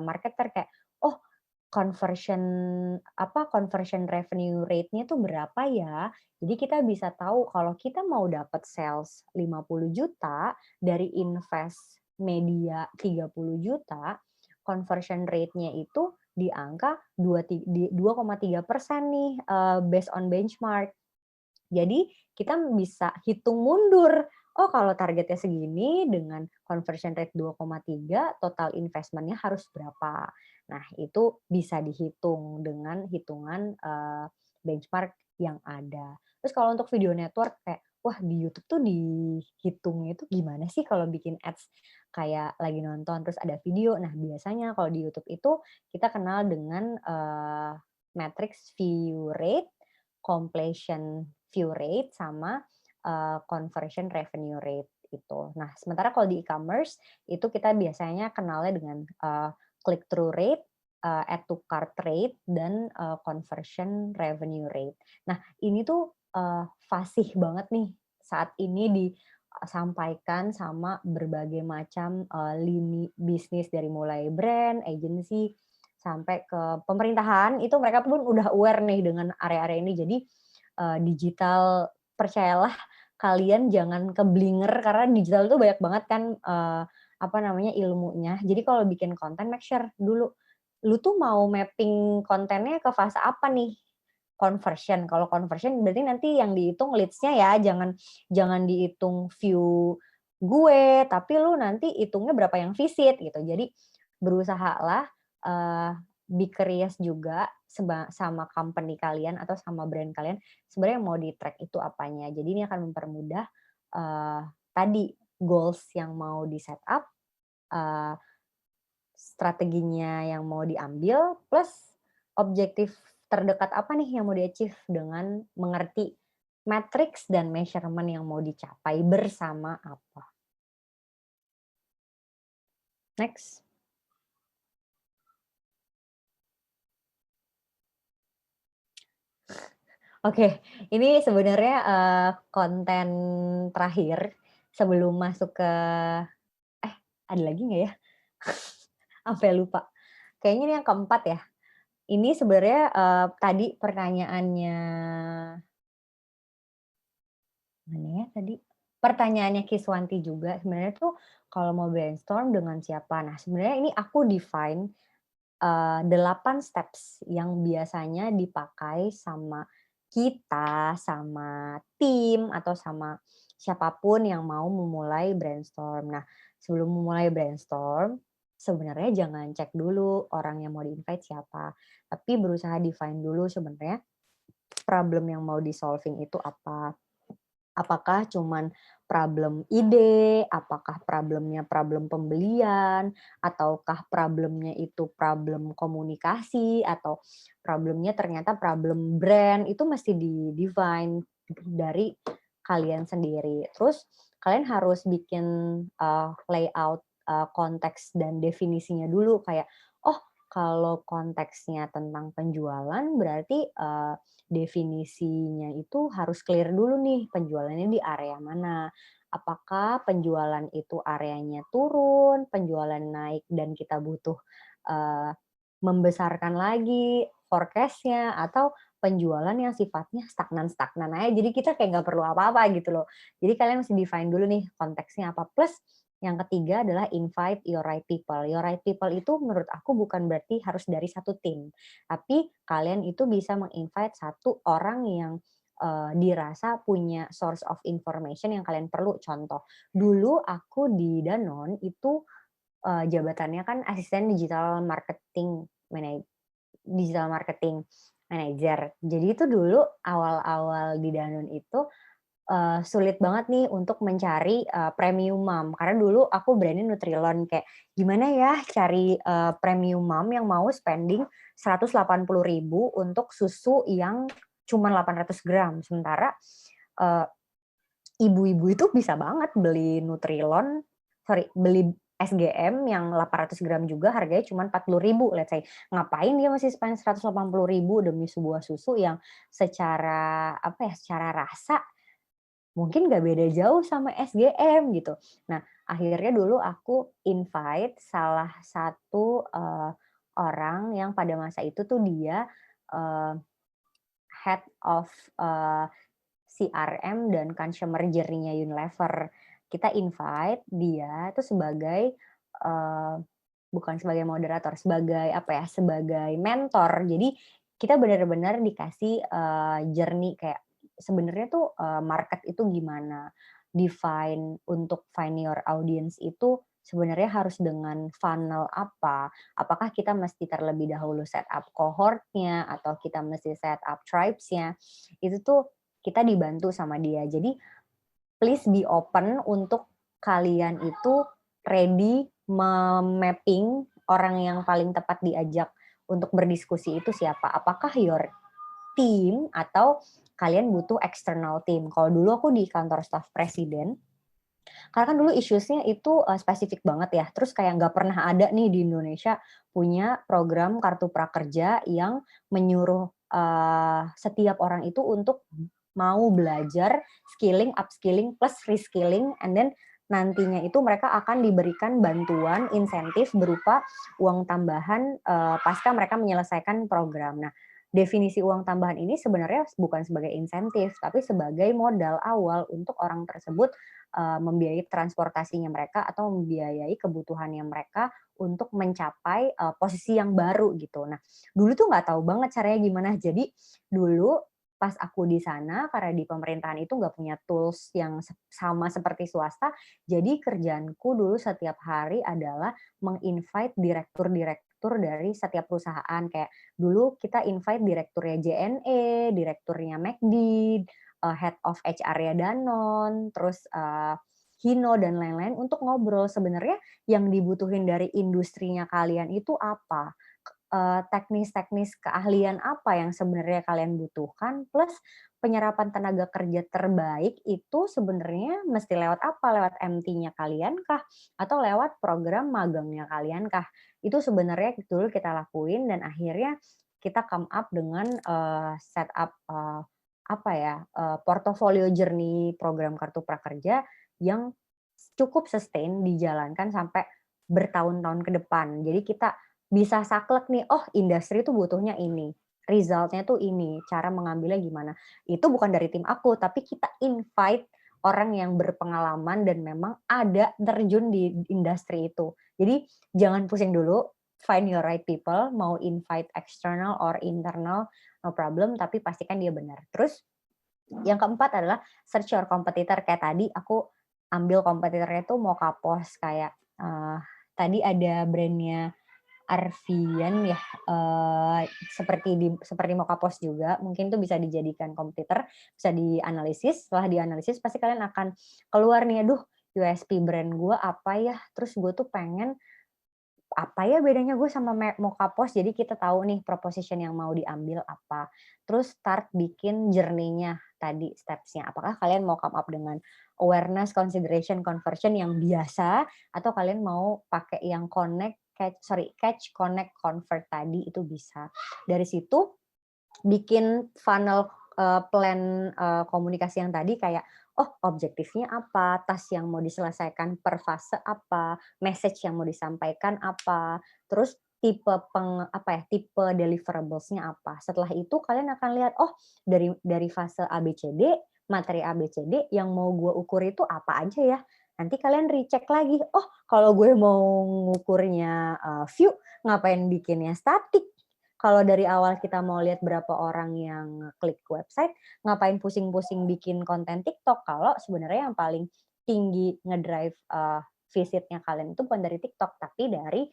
marketer kayak, "Oh, conversion conversion revenue rate-nya tuh berapa ya?" Jadi kita bisa tahu kalau kita mau dapat sales 50 juta dari invest media 30 juta, conversion rate-nya itu di angka 2,3% nih, based on benchmark. Jadi kita bisa hitung mundur, oh kalau targetnya segini dengan conversion rate 2,3, total investment-nya harus berapa. Nah, itu bisa dihitung dengan hitungan, benchmark yang ada. Terus kalau untuk video network kayak, wah di YouTube tuh dihitungnya itu gimana sih kalau bikin ads kayak lagi nonton terus ada video. Nah, biasanya kalau di YouTube itu kita kenal dengan, matriks view rate, completion view rate, sama, conversion revenue rate itu. Nah, sementara kalau di e-commerce itu kita biasanya kenalnya dengan, click through rate, add to cart rate, dan, conversion revenue rate. Nah, ini tuh, fasih banget nih saat ini disampaikan sama berbagai macam, lini bisnis dari mulai brand, agency, sampai ke pemerintahan, itu mereka pun udah aware nih dengan area-area ini. Jadi, digital, percayalah kalian jangan keblinger karena digital itu banyak banget kan, ilmunya. Jadi kalau bikin konten make sure dulu, lu tuh mau mapping kontennya ke fase apa nih? Conversion, kalau conversion berarti nanti yang dihitung leads-nya ya, jangan jangan dihitung view gue, tapi lu nanti hitungnya berapa yang visit gitu. Jadi berusahalah, eee, be curious juga sama company kalian atau sama brand kalian, sebenarnya yang mau di-track itu apanya. Jadi ini akan mempermudah, tadi goals yang mau di-set-up, eee, strateginya yang mau diambil, plus objektif terdekat apa nih yang mau di-achieve dengan mengerti matriks dan measurement yang mau dicapai bersama apa. Next. Oke, ini sebenarnya, konten terakhir sebelum masuk ke ada lagi nggak ya? Sampai lupa. Kayaknya ini yang keempat ya. Ini sebenarnya, tadi pertanyaannya mana ya tadi? Pertanyaannya Kiswanti juga, sebenarnya tuh kalau mau brainstorm dengan siapa? Nah, sebenarnya ini aku define 8 steps yang biasanya dipakai sama kita, sama tim, atau sama siapapun yang mau memulai brainstorm. Nah, sebelum memulai brainstorm, sebenarnya jangan cek dulu orang yang mau di-invite siapa, tapi berusaha define dulu sebenarnya problem yang mau di-solving itu apa. Apakah cuman problem ide, apakah problemnya problem pembelian, ataukah problemnya itu problem komunikasi, atau problemnya ternyata problem brand, itu mesti di-define dari kalian sendiri. Terus kalian harus bikin, layout, konteks dan definisinya dulu kayak, "Oh, kalau konteksnya tentang penjualan berarti, definisinya itu harus clear dulu nih, penjualannya di area mana. Apakah penjualan itu areanya turun, penjualan naik dan kita butuh, eee, membesarkan lagi forecast-nya, atau penjualan yang sifatnya stagnan-stagnan aja, jadi kita kayak nggak perlu apa-apa gitu loh. Jadi kalian mesti define dulu nih konteksnya apa, plus yang ketiga adalah invite your right people. Your right people itu menurut aku bukan berarti harus dari satu tim. Tapi kalian itu bisa meng-invite satu orang yang, dirasa punya source of information yang kalian perlu. Contoh, dulu aku di Danone itu, jabatannya kan asisten digital marketing manager. Jadi itu dulu awal-awal di Danone itu, sulit banget nih untuk mencari, premium mom, karena dulu aku brand-nya Nutrilon, kayak gimana ya cari, premium mom yang mau spending 180.000 untuk susu yang cuma 800 gram, sementara, eee, ibu-ibu itu bisa banget beli Nutrilon beli SGM yang 800 gram juga harganya cuma 40.000, let's say. Ngapain dia masih spend 180.000 demi sebuah susu yang secara, apa ya, secara rasa mungkin nggak beda jauh sama SGM gitu. Nah, akhirnya dulu aku invite salah satu, orang yang pada masa itu tuh dia, eee, head of, CRM dan consumer journey-nya Unilever. Kita invite dia itu sebagai, bukan sebagai moderator, sebagai apa ya, sebagai mentor. Jadi kita benar-benar dikasih, journey kayak sebenarnya tuh, market itu gimana, define untuk find your audience itu sebenarnya harus dengan funnel apa, apakah kita mesti terlebih dahulu set up cohort-nya atau kita mesti set up tribes-nya, itu tuh kita dibantu sama dia. Jadi please be open untuk kalian itu ready mapping orang yang paling tepat diajak untuk berdiskusi itu siapa. Apakah your team atau kalian butuh external team. Kalau dulu aku di kantor staf presiden, karena kan dulu issues-nya itu, spesifik banget ya, terus kayak nggak pernah ada nih di Indonesia punya program kartu prakerja yang menyuruh, setiap orang itu untuk mau belajar skilling, upskilling, plus reskilling, and then nantinya itu mereka akan diberikan bantuan insentif berupa uang tambahan, pasca mereka menyelesaikan program. Nah, definisi uang tambahan ini sebenarnya bukan sebagai insentif, tapi sebagai modal awal untuk orang tersebut membiayai transportasinya mereka atau membiayai kebutuhannya mereka untuk mencapai, posisi yang baru gitu. Nah, dulu tuh nggak tahu banget caranya gimana. Jadi dulu pas aku di sana karena di pemerintahan itu nggak punya tools yang sama seperti swasta, jadi kerjaanku dulu setiap hari adalah meng-invite direktur-direktur dari setiap perusahaan. Kayak dulu kita invite direkturnya JNE, direkturnya McD, head of HR-nya Danone, terus, Hino dan lain-lain untuk ngobrol sebenarnya yang dibutuhin dari industrinya kalian itu apa, teknis-teknis keahlian apa yang sebenarnya kalian butuhkan, plus penyerapan tenaga kerja terbaik itu sebenarnya mesti lewat apa, lewat MT-nya kalian kah? Atau lewat program magangnya kalian kah? Itu sebenarnya dulu kita lakuin dan akhirnya kita come up dengan, setup apa ya, portofolio journey program Kartu Prakerja yang cukup sustain dijalankan sampai bertahun-tahun ke depan. Jadi kita bisa saklek nih, oh industri itu butuhnya ini, result-nya tuh ini, cara mengambilnya gimana. Itu bukan dari tim aku, tapi kita invite orang yang berpengalaman dan memang ada terjun di industri itu. Jadi jangan pusing dulu, find your right people, mau invite external or internal, no problem, tapi pastikan dia benar. Terus yang keempat adalah search your competitor. Kayak tadi aku ambil kompetitornya itu Mokapos, kayak tadi ada brandnya Arvian ya, seperti Mokapos juga, mungkin itu bisa dijadikan kompetitor, bisa dianalisis. Setelah dianalisis pasti kalian akan keluar nih, aduh USP brand gue apa ya, terus gue tuh pengen apa ya bedanya gue sama Mokapos, jadi kita tahu nih proposition yang mau diambil apa. Terus start bikin journey-nya tadi steps-nya. Apakah kalian mau come up dengan awareness, consideration, conversion yang biasa, atau kalian mau pakai yang catch, connect, convert tadi itu bisa. Dari situ bikin funnel plan komunikasi yang tadi kayak, oh objektifnya apa, task yang mau diselesaikan per fase apa, message yang mau disampaikan apa, terus tipe deliverables-nya apa. Setelah itu kalian akan lihat, oh dari fase ABCD, materi ABCD yang mau gue ukur itu apa aja ya. Nanti kalian recheck lagi, oh kalau gue mau ngukurnya view, ngapain bikinnya static? Kalau dari awal kita mau lihat berapa orang yang klik website, ngapain pusing-pusing bikin konten TikTok kalau sebenarnya yang paling tinggi ngedrive visitnya kalian itu bukan dari TikTok tapi dari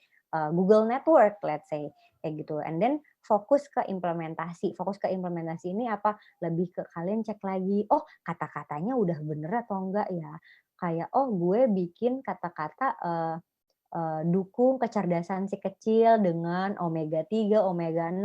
Google Network, let's say kayak gitu. And then fokus ke implementasi. Fokus ke implementasi ini apa? Lebih ke kalian cek lagi, oh kata-katanya udah bener atau enggak ya? Kayak oh gue bikin kata-kata dukung kecerdasan si kecil dengan omega 3, omega 6,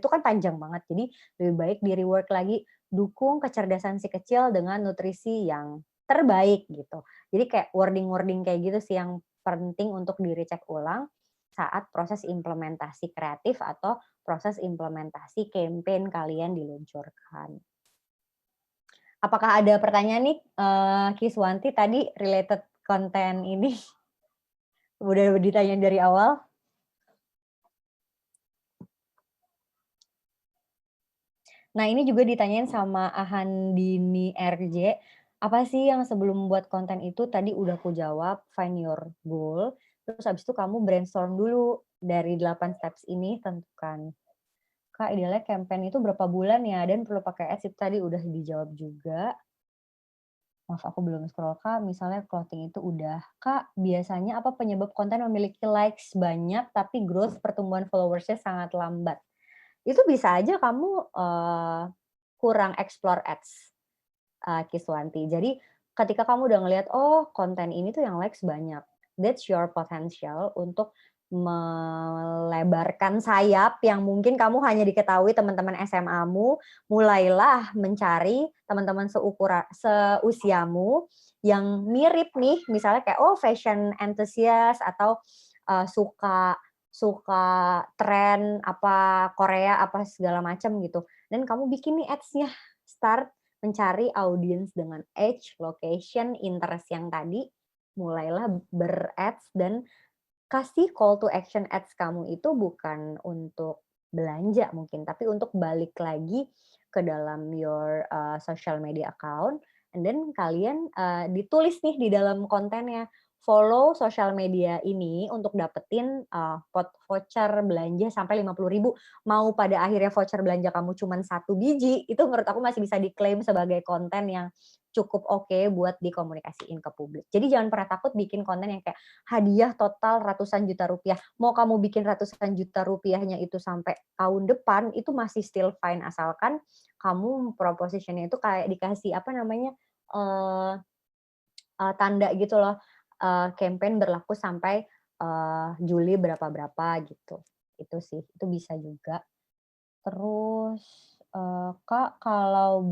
itu kan panjang banget. Jadi lebih baik di-rework lagi, dukung kecerdasan si kecil dengan nutrisi yang terbaik gitu. Jadi kayak wording-wording kayak gitu sih yang penting untuk di-recheck ulang saat proses implementasi kreatif atau proses implementasi campaign kalian diluncurkan. Apakah ada pertanyaan nih, Kiswanti tadi related konten ini? Udah ditanya dari awal? Nah, ini juga ditanyain sama Ahandini RJ, apa sih yang sebelum buat konten itu tadi udah aku jawab, find your goal, terus habis itu kamu brainstorm dulu dari 8 steps ini tentukan. Kak, idealnya campaign itu berapa bulan ya dan perlu pakai ads itu tadi udah dijawab juga. Maaf aku belum scroll Kak, misalnya clothing itu udah. Kak, biasanya apa penyebab konten memiliki likes banyak tapi growth pertumbuhan followersnya sangat lambat? Itu bisa aja kamu, kurang explore ads, Kiswanti. Jadi ketika kamu udah ngelihat, oh konten ini tuh yang likes banyak, that's your potential untuk melebarkan sayap yang mungkin kamu hanya diketahui teman-teman SMA-mu, mulailah mencari teman-teman seusiamu yang mirip nih, misalnya kayak, oh fashion enthusiast atau, suka suka tren apa Korea, apa segala macam gitu. Dan kamu bikin nih ads-nya, start mencari audiens dengan age, location, interest yang tadi, mulailah ber-ads dan kasih call to action ads kamu itu bukan untuk belanja mungkin, tapi untuk balik lagi ke dalam your, social media account, and then kalian, ditulis nih di dalam kontennya, follow social media ini untuk dapetin, voucher belanja sampai 50.000. Mau pada akhirnya voucher belanja kamu cuman 1 biji, itu menurut aku masih bisa diklaim sebagai konten yang cukup oke buat dikomunikasiin ke publik. Jadi jangan pernah takut bikin konten yang kayak hadiah total ratusan juta rupiah. Mau kamu bikin ratusan juta rupiahnya itu sampai tahun depan, itu masih still fine, asalkan kamu proposition-nya itu kayak dikasih, apa namanya, eee tanda gitu loh, campaign berlaku sampai, Juli berapa-berapa gitu. Itu sih, itu bisa juga. Terus, Kak, kalau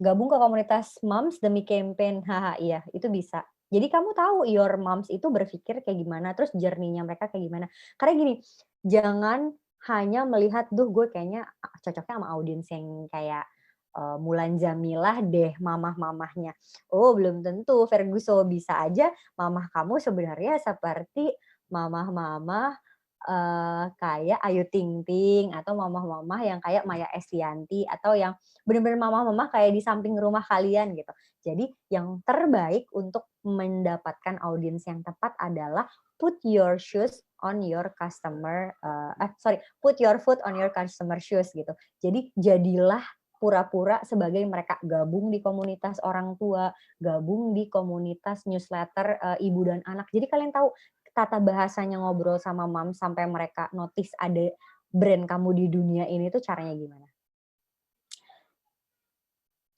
gabung ke komunitas moms demi campaign, haha, iya, itu bisa. Jadi kamu tahu your moms itu berpikir kayak gimana, terus journey-nya mereka kayak gimana. Karena gini, jangan hanya melihat, "Duh gue kayaknya cocoknya sama audiens yang kayak, Mulan Jameelah deh, mamah-mamahnya." Oh belum tentu Ferguson, bisa aja mamah kamu sebenarnya seperti mamah-mamah, kayak Ayu Ting Ting atau mamah-mamah yang kayak Maia Estianty atau yang bener-bener mamah-mamah kayak di samping rumah kalian gitu. Jadi yang terbaik untuk mendapatkan audiens yang tepat adalah put your shoes on your customer, sorry, put your foot on your customer shoes gitu. Jadi jadilah pura-pura sebagai mereka gabung di komunitas orang tua, gabung di komunitas newsletter, ibu dan anak. Jadi kalian tahu tata bahasanya ngobrol sama mom sampai mereka notice ada brand kamu di dunia ini tuh caranya gimana?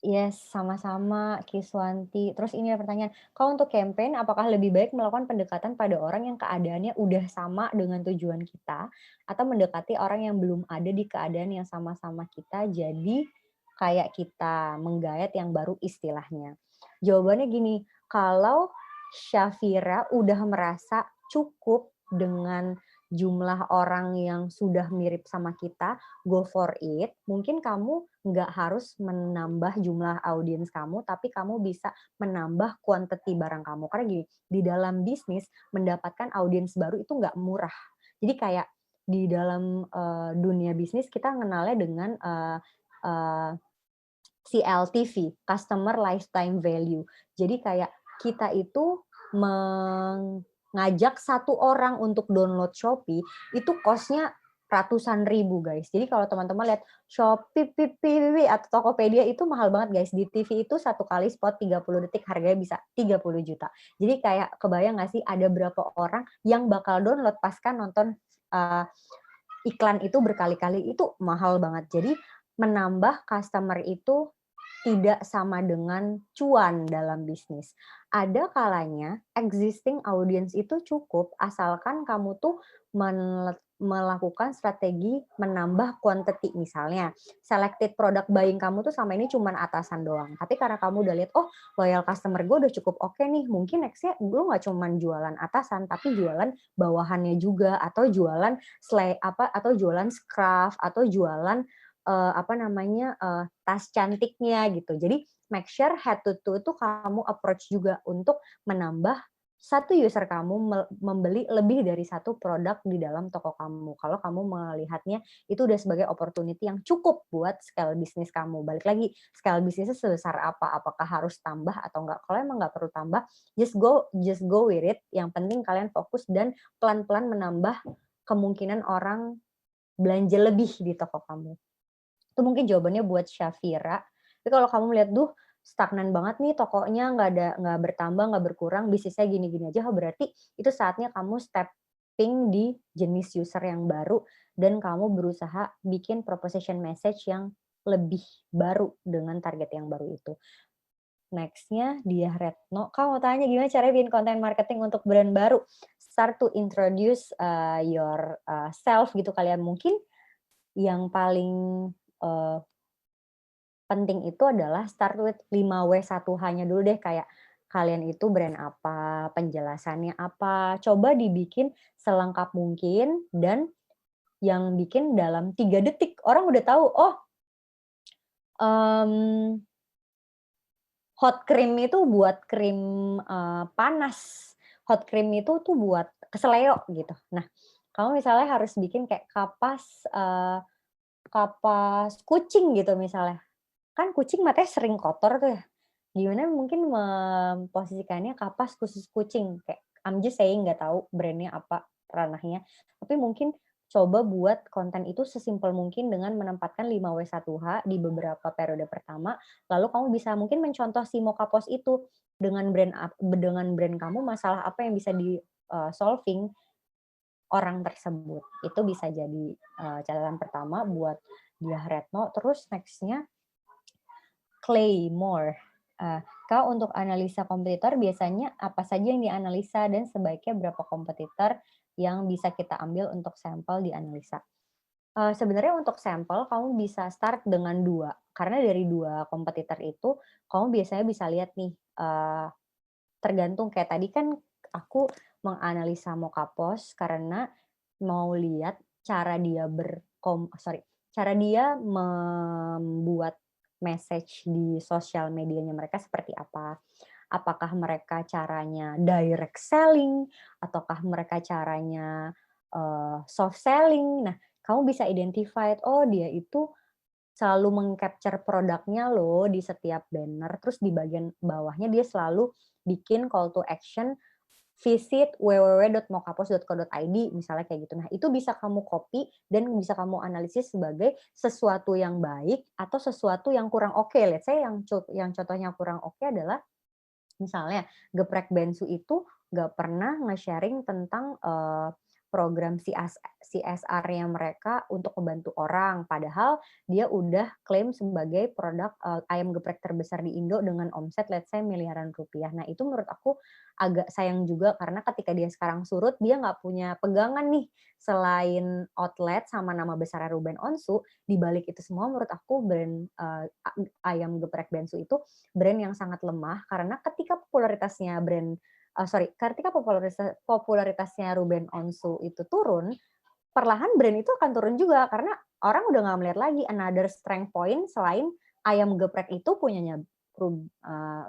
Yes, sama-sama Kiswanti. Terus ini ada pertanyaan, kalau untuk campaign apakah lebih baik melakukan pendekatan pada orang yang keadaannya udah sama dengan tujuan kita, atau mendekati orang yang belum ada di keadaan yang sama-sama kita, jadi kayak kita menggayat yang baru istilahnya? Jawabannya gini, kalau Syafira udah merasa cukup dengan jumlah orang yang sudah mirip sama kita, go for it. Mungkin kamu nggak harus menambah jumlah audiens kamu, tapi kamu bisa menambah quantity barang kamu. Karena gini, di dalam bisnis mendapatkan audiens baru itu nggak murah. Jadi kayak di dalam dunia bisnis kita kenalnya dengan uh, CLTV, Customer Lifetime Value. Jadi kayak kita itu mengajak satu orang untuk download Shopee, itu cost-nya ratusan ribu guys. Jadi kalau teman-teman lihat Shopee, atau Tokopedia itu mahal banget guys. Di TV itu satu kali spot 30 detik harganya bisa 30 juta. Jadi kayak kebayang nggak sih ada berapa orang yang bakal download pasca nonton uh, iklan itu berkali-kali, itu mahal banget. Jadi menambah customer itu tidak sama dengan cuan dalam bisnis. Ada kalanya existing audience itu cukup asalkan kamu tuh melakukan strategi menambah quantity. Misalnya, selected product buying kamu tuh sama ini cuman atasan doang. Tapi karena kamu udah lihat, oh loyal customer gue udah cukup oke nih, mungkin nextnya gue nggak cuman jualan atasan, tapi jualan bawahannya juga, atau jualan atau jualan scraf, atau jualan tas cantiknya gitu. Jadi make sure head to toe itu kamu approach juga untuk menambah satu user kamu membeli lebih dari satu produk di dalam toko kamu. Kalau kamu melihatnya itu udah sebagai opportunity yang cukup buat scale bisnis kamu. Balik lagi, scale bisnisnya sebesar apa? Apakah harus tambah atau enggak? Kalau emang nggak perlu tambah, just go with it. Yang penting kalian fokus dan pelan-pelan menambah kemungkinan orang belanja lebih di toko kamu. Itu mungkin jawabannya buat Syafira. Tapi kalau kamu melihat, duh stagnan banget nih tokonya, nggak bertambah, nggak berkurang, bisnisnya gini-gini aja, oh berarti itu saatnya kamu stepping di jenis user yang baru dan kamu berusaha bikin proposition message yang lebih baru dengan target yang baru itu. Next-nya Diah Retno, Kak mau tanya gimana caranya bikin konten marketing untuk brand baru? Start to introduce your self gitu kalian. Mungkin yang paling uh, penting itu adalah start with 5W1H-nya dulu deh, kayak kalian itu brand apa, penjelasannya apa, coba dibikin selengkap mungkin dan yang bikin dalam 3 detik. Orang udah tahu, oh, mmm, hot cream itu buat krim, panas, hot cream itu tuh buat keseleo gitu. Nah, kamu misalnya harus bikin kayak kapas kucing gitu misalnya. Kan kucing matanya sering kotor tuh ya, gimana mungkin memposisikannya kapas khusus kucing, kayak I'm just saying nggak tahu brand-nya apa, ranahnya, tapi mungkin coba buat konten itu sesimpel mungkin dengan menempatkan 5W1H di beberapa periode pertama, lalu kamu bisa mungkin mencontoh si Mokapos itu dengan dengan brand kamu, masalah apa yang bisa solving orang tersebut. Itu bisa jadi, catatan pertama buat Diah Retno. Terus next-nya Claymore. Kak, untuk analisa kompetitor biasanya apa saja yang dianalisa dan sebaiknya berapa kompetitor yang bisa kita ambil untuk sampel dianalisa? Sebenarnya untuk sampel kamu bisa start dengan 2, karena dari 2 kompetitor itu kamu biasanya bisa lihat nih, tergantung kayak tadi kan aku menganalisa Mokapos karena mau lihat cara dia cara dia membuat message di sosial medianya mereka seperti apa. Apakah mereka caranya direct selling, ataukah mereka caranya, soft selling. Nah, kamu bisa identified, oh dia itu selalu meng-capture produknya loh di setiap banner, terus di bagian bawahnya dia selalu bikin call to action, visit www.mokapos.co.id misalnya kayak gitu. Nah, itu bisa kamu copy dan bisa kamu analisis sebagai sesuatu yang baik atau sesuatu yang kurang oke. Let's say yang contohnya kurang oke adalah misalnya Geprek Bensu itu nggak pernah nge-sharing tentang, program CSR-nya mereka untuk membantu orang, padahal dia udah klaim sebagai produk, ayam geprek terbesar di Indo dengan omset let's say miliaran rupiah. Nah, itu menurut aku agak sayang juga karena ketika dia sekarang surut, dia nggak punya pegangan nih, selain outlet sama nama besarnya Ruben Onsu, di balik itu semua menurut aku brand, ayam geprek Bensu itu brand yang sangat lemah karena ketika popularitasnya Ruben Onsu itu turun, perlahan brand itu akan turun juga karena orang udah nggak melihat lagi another strength point selain ayam geprek itu punyanya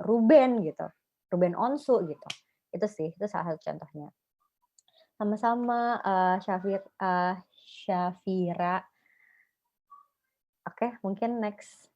Ruben gitu, Ruben Onsu gitu. Itu sih, itu salah satu contohnya. Sama-sama, Syafira. Oke, mungkin next.